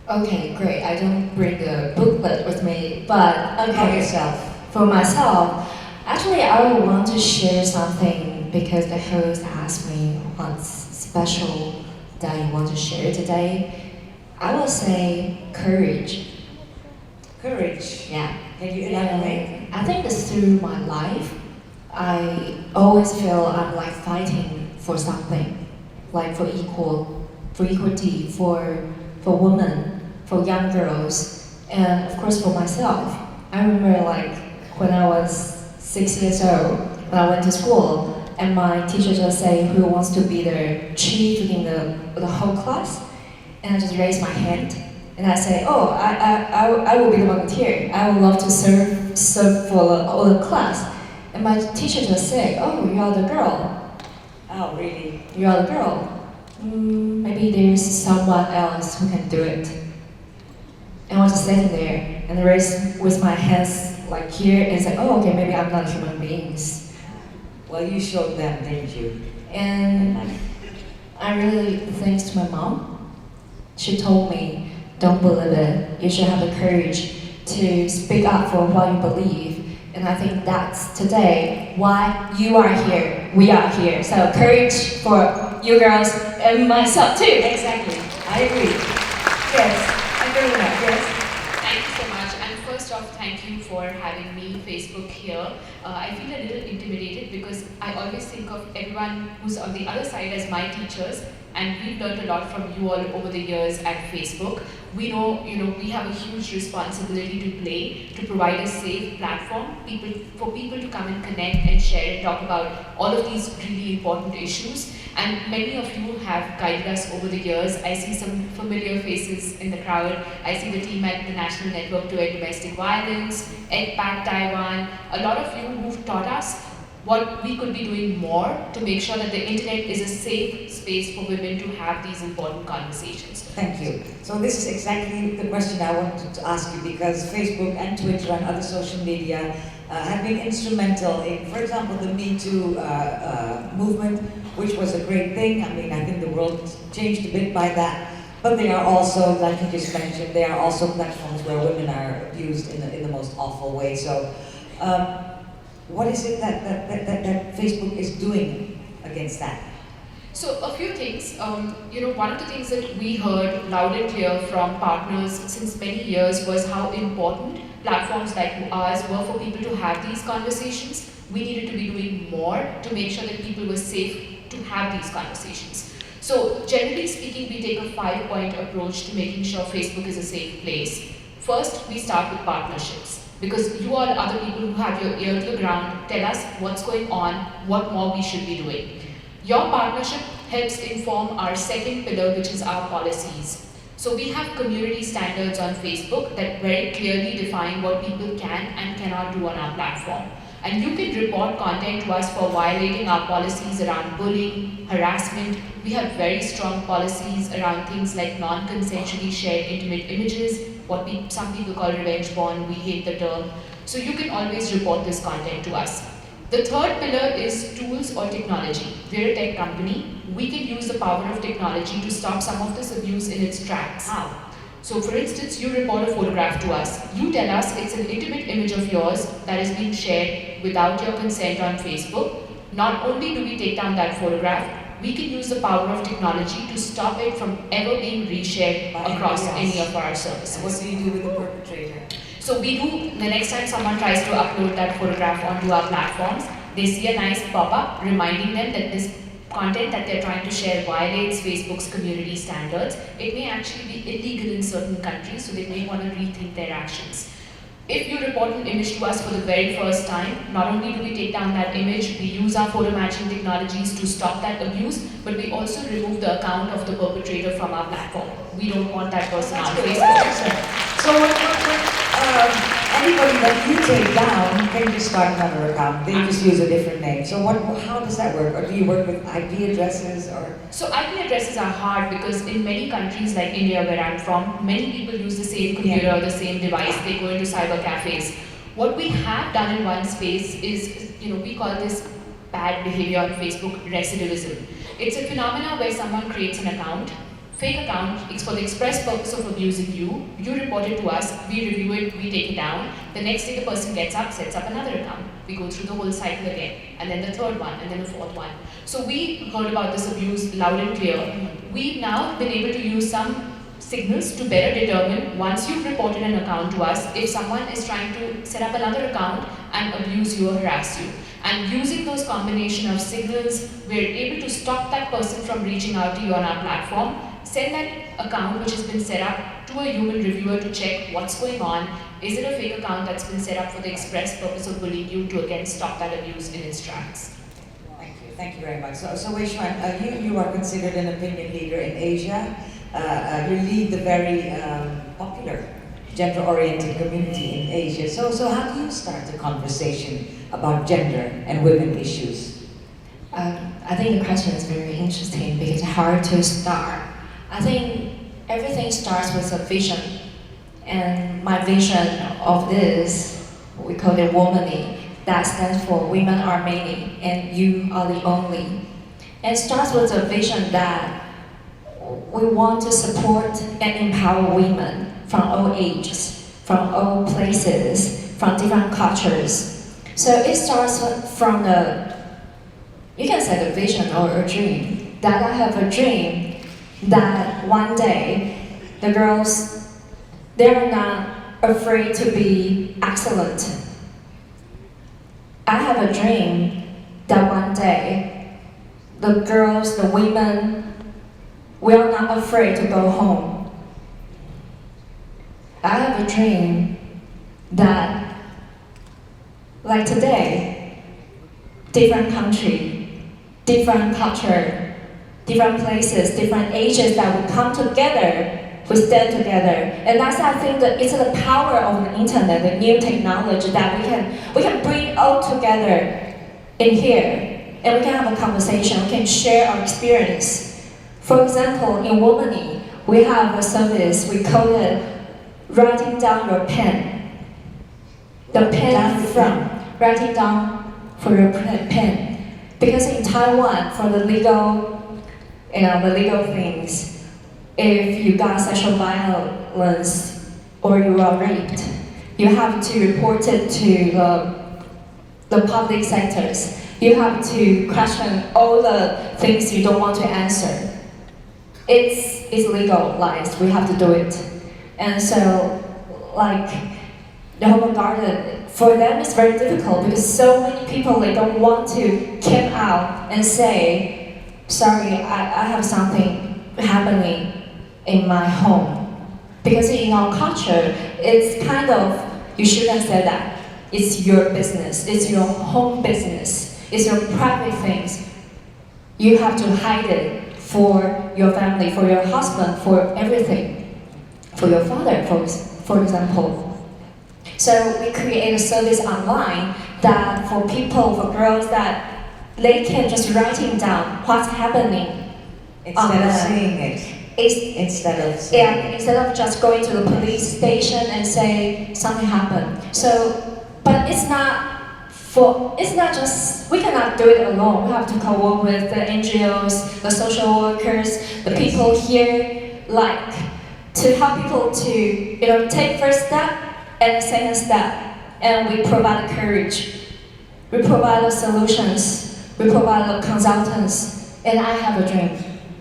Okay, great. I don't bring the booklet with me, but How okay. yourself? For myself, actually, I would want to share something because the host asked me what's special that you want to share today. I will say courage. Courage. Yeah. Can you elaborate? I think that through my life, I always feel I'm like fighting for something, like for equality, for women, for young girls, and of course for myself. I remember like when I was 6 years old, when I went to school, and my teacher just say who wants to be the chief in the whole class, and I just raised my hand, and I say, oh, I will be the volunteer. I would love to serve for all the class. And my teacher just say, oh, you are the girl. Oh, really? You are the girl. Maybe there's someone else who can do it. And I was just sitting there and raised with my hands like here and say, oh, okay, maybe I'm not a human being. Well, you showed them, didn't you? And I really thanks to my mom. She told me, don't believe it. You should have the courage to speak up for what you believe. And I think that's today why you are here, we are here. So courage for you girls and myself too. Exactly. I agree. Yes. Thank you very much. Yes. Thank you so much. And first off, thank you for having me Facebook here. I feel a little intimidated because I always think of everyone who's on the other side as my teachers, and we've learned a lot from you all over the years at Facebook. We know, we have a huge responsibility to play to provide a safe platform for people to come and connect and share and talk about all of these really important issues. And many of you have guided us over the years. I see some familiar faces in the crowd. I see the team at the National Network to End Domestic Violence, EdPac Taiwan, a lot of you who've taught us what we could be doing more to make sure that the internet is a safe space for women to have these important conversations. Thank you. So this is exactly the question I wanted to ask you, because Facebook and Twitter and other social media have been instrumental in, for example, the Me Too movement, which was a great thing. I mean, I think the world changed a bit by that. But they are also, like you just mentioned, they are also platforms where women are abused in the most awful way. So, what is it that Facebook is doing against that? So a few things, one of the things that we heard loud and clear from partners since many years was how important platforms like ours were for people to have these conversations. We needed to be doing more to make sure that people were safe to have these conversations. So generally speaking, we take a 5-point approach to making sure Facebook is a safe place. First, we start with partnerships. Because you all are the people who have your ear to the ground, tell us what's going on, what more we should be doing. Your partnership helps inform our second pillar, which is our policies. So we have community standards on Facebook that very clearly define what people can and cannot do on our platform. And you can report content to us for violating our policies around bullying, harassment. We have very strong policies around things like non-consensually shared intimate images, what some people call revenge porn. We hate the term. So you can always report this content to us. The third pillar is tools or technology. We're a tech company. We can use the power of technology to stop some of this abuse in its tracks. How? So for instance, you report a photograph to us. You tell us it's an intimate image of yours that is being shared without your consent on Facebook. Not only do we take down that photograph, we can use the power of technology to stop it from ever being reshared By across anybody else. any of our services. What do you do with the perpetrator? So we do, the next time someone tries to upload that photograph onto our platforms, they see a nice pop-up reminding them that this content that they're trying to share violates Facebook's community standards. It may actually be illegal in certain countries, so they may want to rethink their actions. If you report an image to us for the very first time, not only do we take down that image, we use our photo matching technologies to stop that abuse, but we also remove the account of the perpetrator from our platform. We don't want that person on Facebook. So anybody that you take down can just start another account. They just use a different name. So how does that work? Or do you work with IP addresses or? So IP addresses are hard because in many countries like India where I'm from, many people use the same computer, the same device, they go into cyber cafes. What we have done in one space is, we call this bad behavior on Facebook recidivism. It's a phenomena where someone creates an account, fake account, it's for the express purpose of abusing you, you report it to us, we review it, we take it down, the next day the person gets up, sets up another account. We go through the whole cycle again, and then the third one, and then the fourth one. So we heard about this abuse loud and clear. We've now been able to use some signals to better determine, once you've reported an account to us, if someone is trying to set up another account and abuse you or harass you. And using those combination of signals, we're able to stop that person from reaching out to you on our platform, send that account which has been set up to a human reviewer to check what's going on. Is it a fake account that's been set up for the express purpose of bullying you to again stop that abuse in its tracks? Thank you very much. So Weishuan, you are considered an opinion leader in Asia. You lead the very popular gender-oriented community in Asia. So how do you start a conversation about gender and women issues? I think the question is very interesting because it's hard to start. I think everything starts with a vision. And my vision of this, we call it Womanly, that stands for women are many and you are the only. And it starts with a vision that we want to support and empower women from all ages, from all places, from different cultures. So it starts from you can say the vision or a dream, that I have a dream that one day the girls, they're not afraid to be excellent. I have a dream that one day the girls, the women, we're not afraid to go home. I have a dream that, like today, different country, different culture, different places, different ages that will come together, we stand together. And that's, I think, that it's the power of the internet, the new technology, that we can bring all together in here, and we can have a conversation, we can share our experience. For example, in Womanly, we have a service, we call it writing down your pen. The pen from writing down for your pen. Because in Taiwan, for the legal, the legal things, if you got sexual violence or you are raped, you have to report it to the public sectors. You have to question all the things you don't want to answer. It's legalized, we have to do it. And so, like, the Home Garden, for them it's very difficult because so many people, they don't want to come out and say, sorry, I have something happening in my home. Because in our culture, it's kind of, you shouldn't say that. It's your business, it's your home business, it's your private things. You have to hide it for your family, for your husband, for everything. For your father, for example. So we create a service online that for people, for girls, that they can just writing down what's happening. Instead of seeing it. Instead of just going to the police station and say something happened. So, but it's not just, we cannot do it alone. We have to co-work with the NGOs, the social workers, the people here, like, to help people to, take first step and the second step. And we provide courage. We provide the solutions. We provide the consultants. And I have a dream.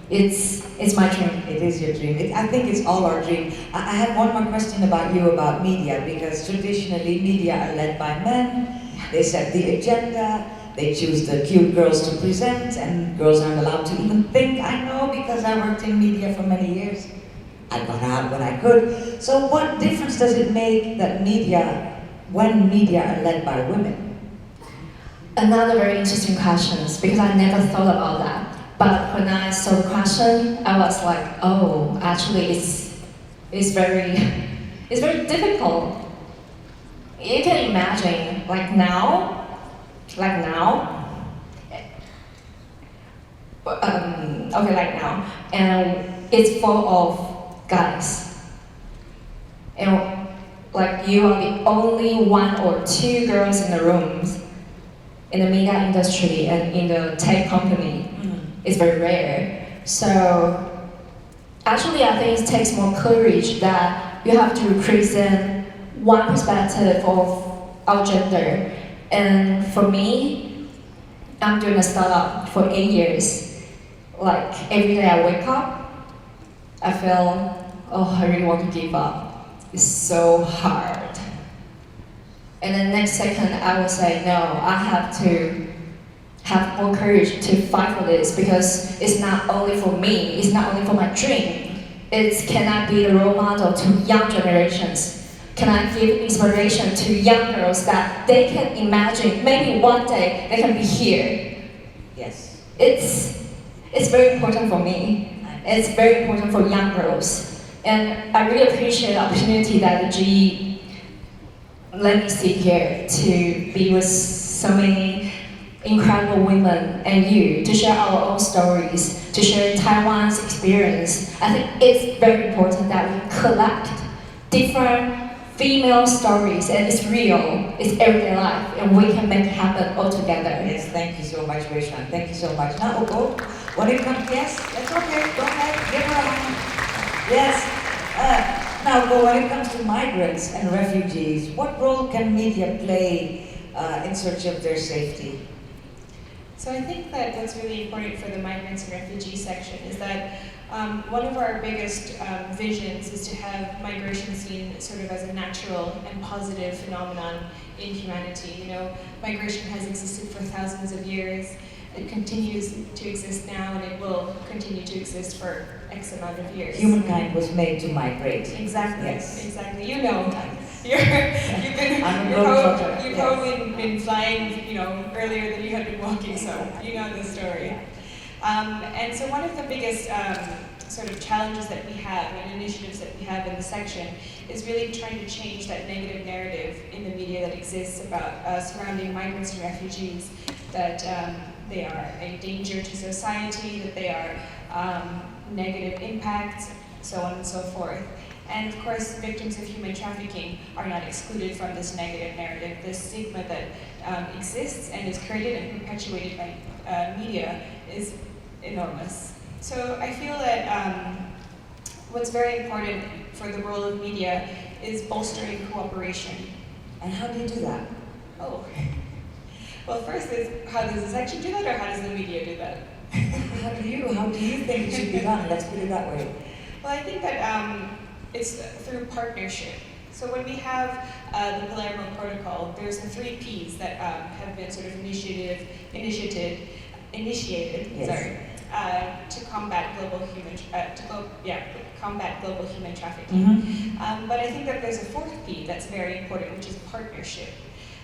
It's my dream. It is your dream. I think it's all our dream. I have one more question about you about media, because traditionally media are led by men. They set the agenda, they choose the cute girls to present, and girls aren't allowed to even think. I know, because I worked in media for many years. I got out when I could. So what difference does it make that when media are led by women? Another very interesting question, because I never thought about that. But when I saw the question, I was like, oh, actually it's very difficult. You can imagine, like now, like now, and it's full of guys. And like you are the only one or two girls in the rooms in the media industry and in the tech company. It's very rare. So actually I think it takes more courage that you have to represent one perspective of our gender. And for me, I'm doing a startup for 8 years. Like every day I wake up, I feel, oh, I really want to give up. It's so hard. And then next second I will say, no, I have to have more courage to fight for this, because it's not only for me, it's not only for my dream. Can I be the role model to young generations? Can I give inspiration to young girls that they can imagine maybe one day they can be here? Yes. It's very important for me. It's very important for young girls. And I really appreciate the opportunity that the GE let me sit here to be with so many incredible women and you, to share our own stories, to share Taiwan's experience. I think it's very important that we collect different female stories, and it's real, it's everyday life, and we can make it happen all together. Yes, thank you so much, Rachel. Thank you so much. Now, Oko, when it comes, yes, that's okay, go ahead, give her a hand. Yes. Now, Oko, when it comes to migrants and refugees, what role can media play in search of their safety? So I think that what's really important for the migrants and refugees section is that one of our biggest visions is to have migration seen sort of as a natural and positive phenomenon in humanity. You know, migration has existed for thousands of years. It continues to exist now, and it will continue to exist for X amount of years. Humankind was made to migrate. Exactly. Yes. Exactly. You know. You've probably been flying, you know, earlier than you had been walking, so you know the story. And so one of the biggest sort of challenges that we have and initiatives that we have in the section is really trying to change that negative narrative in the media that exists about surrounding migrants and refugees, that they are a danger to society, that they are negative impacts, so on and so forth. And of course, victims of human trafficking are not excluded from this negative narrative. This stigma that exists and is created and perpetuated by media is enormous. So I feel that what's very important for the role of media is bolstering cooperation. And how do you do that? Oh, well, first is, how does the section do that, or how does the media do that? How do you think it should be done? Let's put it that way. Well, I think that it's through partnership. So when we have the Plenary protocol, there's the 3 Ps that have been sort of initiated, yes. To combat global human trafficking. But I think that there's a 4th P that's very important, which is partnership.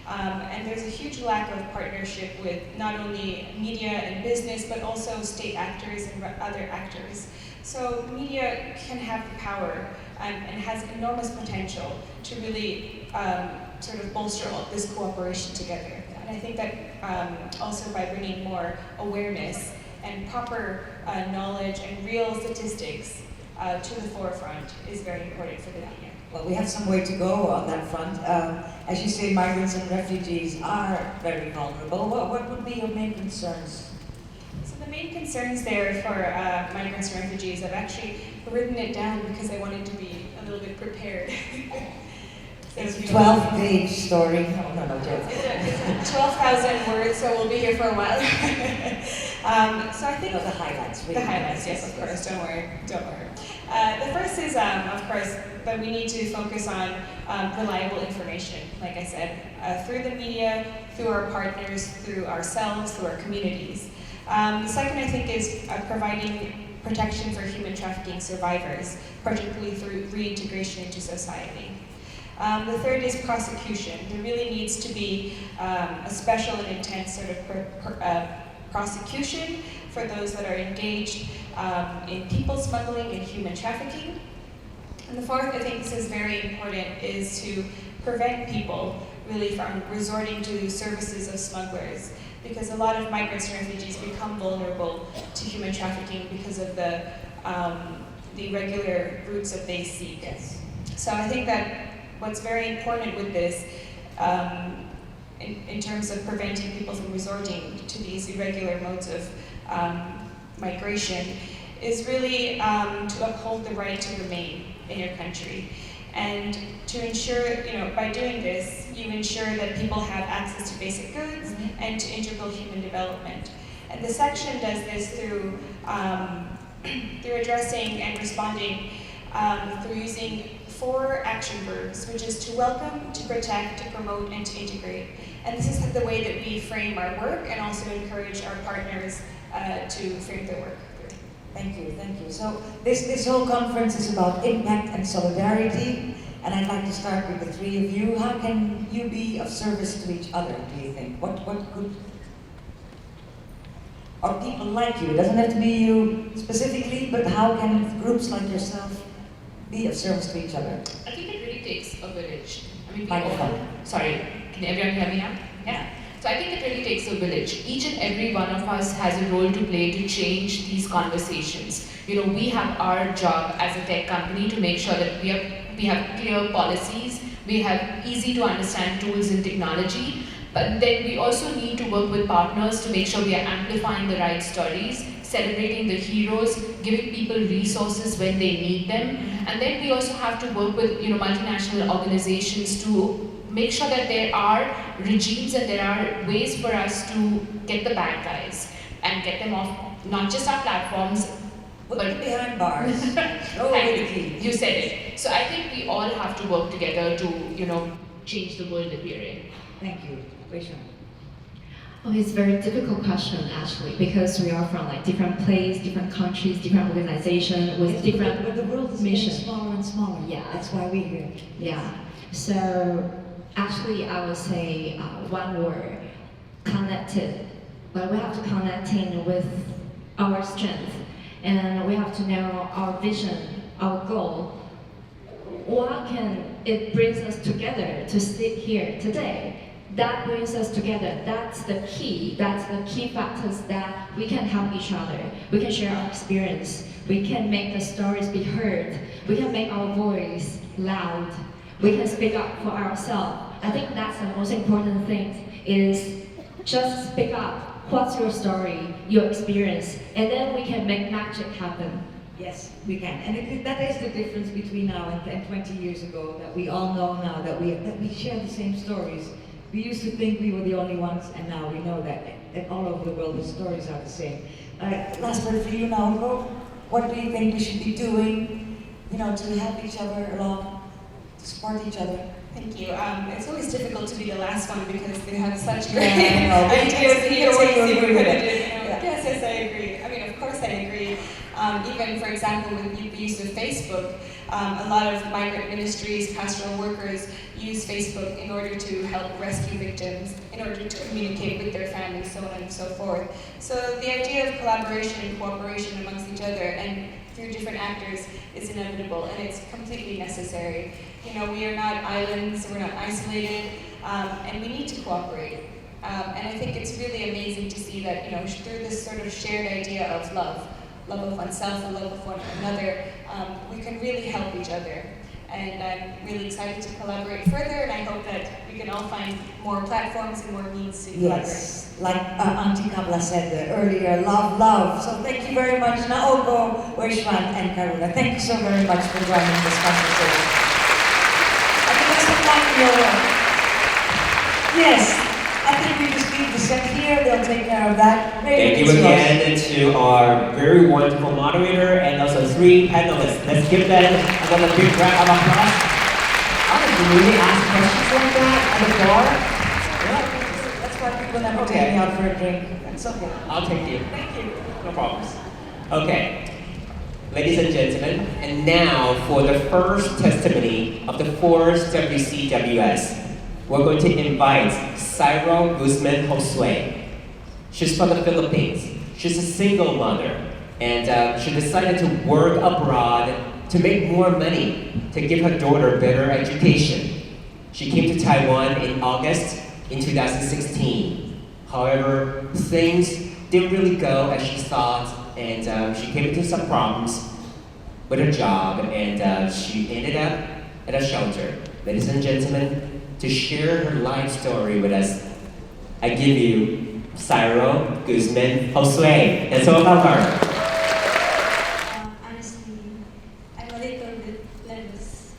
And there's a huge lack of partnership with not only media and business, but also state actors and other actors. So media can have the power and has enormous potential to really sort of bolster all this cooperation together. And I think that also by bringing more awareness and proper knowledge and real statistics to the forefront is very important for the media. Well, we have some way to go on that front. As you say, migrants and refugees are very vulnerable. What would be your main concerns? So the main concerns there for migrants and refugees, I've actually written it down because I wanted to be a little bit prepared. It's a 12-page story. No, joke. It's 12,000 words, so we'll be here for a while. So I think the highlights. the highlights, yes, of course. Don't worry. The first is, of course, that we need to focus on reliable information. Like I said, through the media, through our partners, through ourselves, through our communities. The second, I think, is providing protection for human trafficking survivors, particularly through reintegration into society. The third is prosecution. There really needs to be a special and intense sort of prosecution for those that are engaged in people smuggling and human trafficking. And the fourth, I think this is very important, is to prevent people really from resorting to services of smugglers, because a lot of migrants and refugees become vulnerable to human trafficking because of the irregular routes that they seek. Yes. So I think that what's very important with this, in terms of preventing people from resorting to these irregular modes of migration, is really to uphold the right to remain in your country. And to ensure, by doing this, you ensure that people have access to basic goods and to integral human development. And the section does this through addressing and responding through using 4 action verbs, which is to welcome, to protect, to promote, and to integrate. And this is the way that we frame our work and also encourage our partners to frame their work. Thank you. So this whole conference is about impact and solidarity, and I'd like to start with the 3 of you. How can you be of service to each other, do you think? What could, or people like you, it doesn't have to be you specifically, but how can groups like yourself be of service to each other? I think it really takes a village. I mean, Sorry, can everyone hear me now? Yeah. So I think it really takes a village. Each and every one of us has a role to play to change these conversations. We have our job as a tech company to make sure that we have clear policies, we have easy to understand tools and technology, but then we also need to work with partners to make sure we are amplifying the right stories, celebrating the heroes, giving people resources when they need them, and then we also have to work with multinational organizations to make sure that there are regimes and there are ways for us to get the bad guys and get them off not just our platforms, but behind bars. You said it. So I think we all have to work together to change the world that we're in. Thank you. Rachel. Oh, it's a very difficult question actually, because we are from different places, different countries, different organizations with different but the world is mission. getting smaller and smaller. Yeah. That's why we're here. Yeah. So actually, I would say one word: connected. But we have to connect in with our strength, and we have to know our vision, our goal. What can it brings us together to sit here today? That brings us together. That's the key. That's the key factors that we can help each other. We can share our experience. We can make the stories be heard. We can make our voice loud. We can speak up for ourselves. I think that's the most important thing, is just speak up. What's your story, your experience, and then we can make magic happen. Yes, we can. And that is the difference between now and 20 years ago, that we all know now that we share the same stories. We used to think we were the only ones, and now we know that all over the world the stories are the same. Last word for you now, Hugo. What do you think we should be doing, to help each other along, to support each other? Thank you. It's always difficult to be the last one because they have such great ideas. Yes, I agree. I mean, of course I agree. Even, for example, with the use of Facebook, a lot of migrant ministries, pastoral workers use Facebook in order to help rescue victims, in order to communicate with their families, so on and so forth. So the idea of collaboration and cooperation amongst each other and through different actors is inevitable, and it's completely necessary. We are not islands, we're not isolated, and we need to cooperate. And I think it's really amazing to see that, through this sort of shared idea of love of oneself and love of one another, we can really help each other. And I'm really excited to collaborate further, and I hope that we can all find more platforms and more means to collaborate. Yes, like Auntie Kabla said earlier, love. So thank you very much, Naoko, Weishwan, and Karuna. Thank you so very much for joining this conversation. And the rest of your work. Yes, I think we just leave the set here. They'll take care of that. Thank you again to our very wonderful moderator and also 3 panelists. Let's give them another big round of applause. Do you really ask questions like that at the bar? That's why people never take me out for a drink. That's okay. I'll take you. Thank you. No problems. Okay, ladies and gentlemen, and now for the first testimony of the 4th WCWS, we're going to invite Cyril Guzman Josue. She's from the Philippines. She's a single mother, and she decided to work abroad to make more money to give her daughter better education. She came to Taiwan in August in 2016. However, things didn't really go as she thought, and she came into some problems with her job, and she ended up at a shelter. Ladies and gentlemen, to share her life story with us, I give you Cyril Guzman Josue. Let's welcome her. Honestly, I'm a little bit nervous.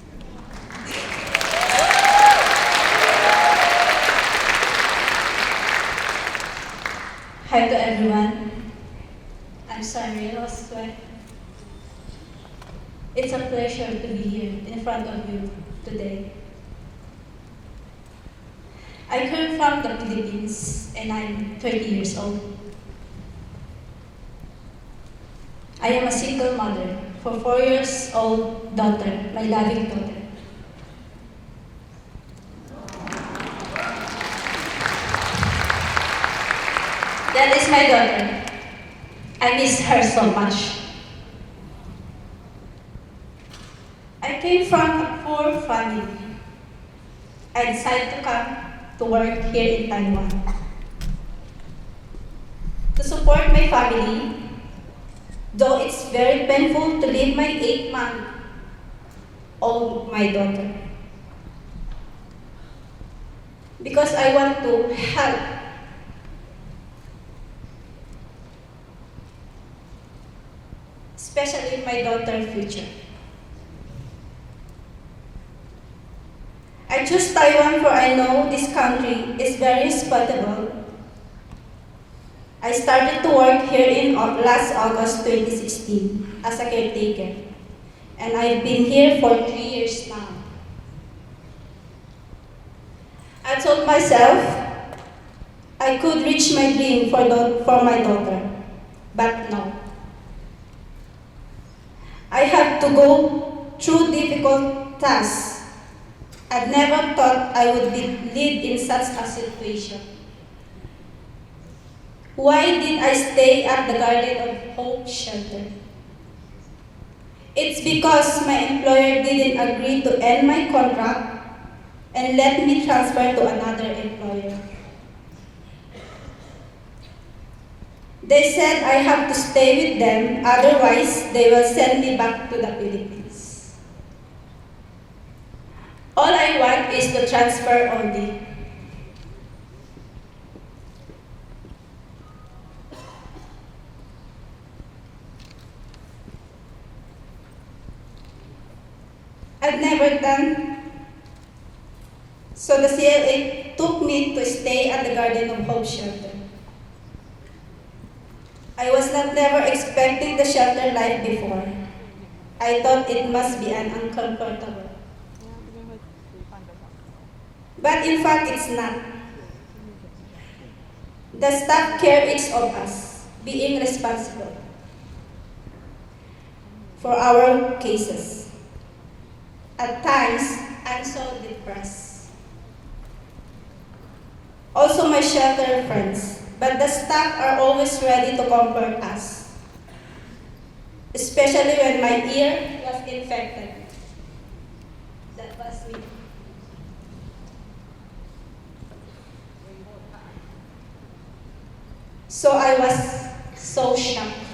Hi to everyone. I'm sorry, I was sweat. It's a pleasure to be here in front of you today. I come from the Philippines and I'm 30 years old. I am a single mother for 4 years old daughter, my loving daughter. That is my daughter. I miss her so much. I came from a poor family. I decided to come to work here in Taiwan. To support my family, though it's very painful to leave my 8-month-old my daughter. Because I want to help. Especially my daughter's future. I choose Taiwan for I know this country is very hospitable. I started to work here in last August 2016 as a caretaker, and I've been here for 3 years now. I told myself I could reach my dream for my daughter, but no. I had to go through difficult tasks. I never thought I would lead in such a situation. Why did I stay at the Garden of Hope shelter? It's because my employer didn't agree to end my contract and let me transfer to another employer. They said I have to stay with them, otherwise they will send me back to the Philippines. All I want is to transfer only. I've never done, so the CLA took me to stay at the Garden of Hope shelter. I was never expecting the shelter life before. I thought it must be uncomfortable. But in fact, it's not. The staff care each of us, being responsible for our cases. At times, I'm so depressed. Also my shelter friends, but the staff are always ready to comfort us, especially when my ear was infected. That was me. So I was so shocked.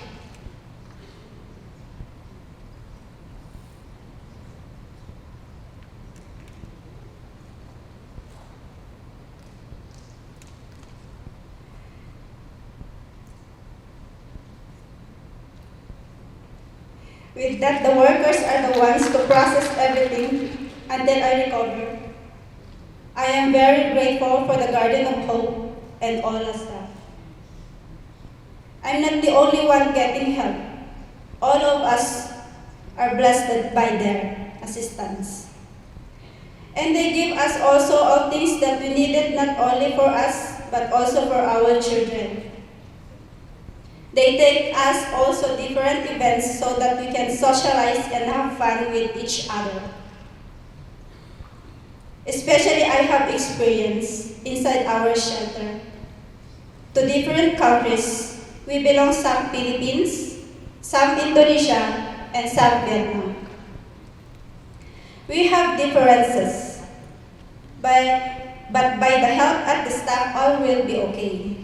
With that, the workers are the ones to process everything until I recover. I am very grateful for the Garden of Hope and all the staff. I'm not the only one getting help. All of us are blessed by their assistance. And they give us also all things that we needed not only for us, but also for our children. They take us also different events so that we can socialize and have fun with each other. Especially I have experience inside our shelter. To different countries, we belong some Philippines, some Indonesia, and some Vietnam. We have differences, but by the help at the staff, all will be okay.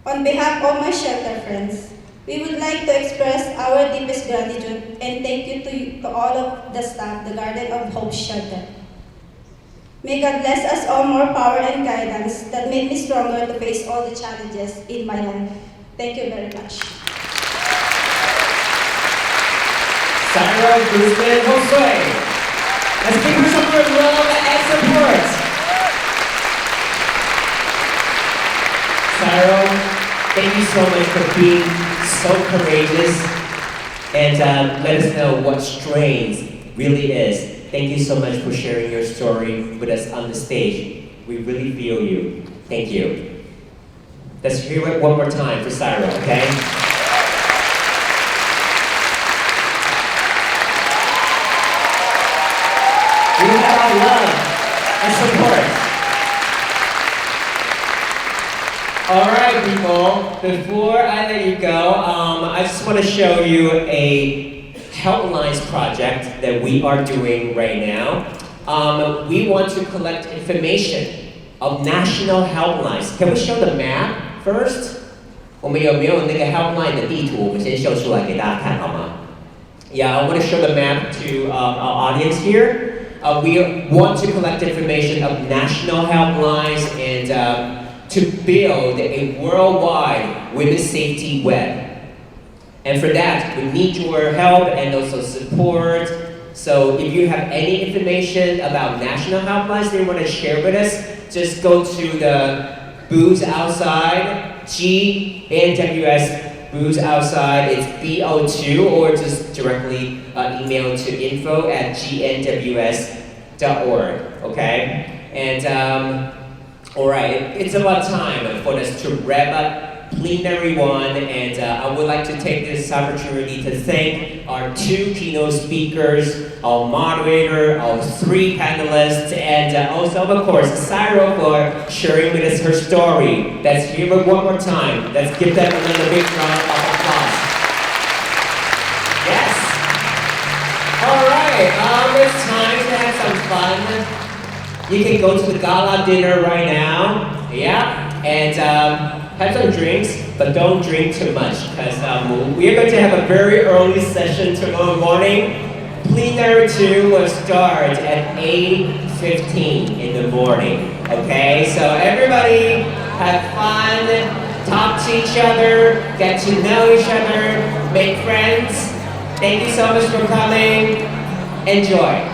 On behalf of my shelter friends, we would like to express our deepest gratitude and thank you to all of the staff, the Garden of Hope Shelter. May God bless us all more power and guidance that make me stronger to face all the challenges in my life. Thank you very much. Sarah Guzman Josue. Let's give her some more love and support. Sarah, thank you so much for being so courageous and let us know what strains really is. Thank you so much for sharing your story with us on the stage. We really feel you. Thank you. Let's hear it one more time for Sarah, okay? We have our love and support. All right, people, before I let you go, I just want to show you a helplines project that we are doing right now. We want to collect information of national helplines. Can we show the map first? 我们有没有那个 helpline 的地图？我们先秀出来给大家看好吗？ Yeah, I want to show the map to our audience here. We want to collect information of national helplines and to build a worldwide women's safety web. And for that, we need your help and also support. So if you have any information about national helplines that you want to share with us, just go to the booths outside, GNWS booths outside, it's BO2, or just directly email to info@gnws.org, okay? And all right, it's about time for us to wrap up Plenary 1, and I would like to take this opportunity to thank our 2 keynote speakers, our moderator, our 3 panelists, and also, of course, Sarah for sharing with us her story. Let's hear it one more time. Let's give them another big round of applause. Yes. All right, it's time to have some fun. You can go to the gala dinner right now, yeah, and have some drinks, but don't drink too much because we are going to have a very early session tomorrow morning. Plenary 2 will start at 8:15 in the morning, okay? So everybody have fun, talk to each other, get to know each other, make friends. Thank you so much for coming. Enjoy.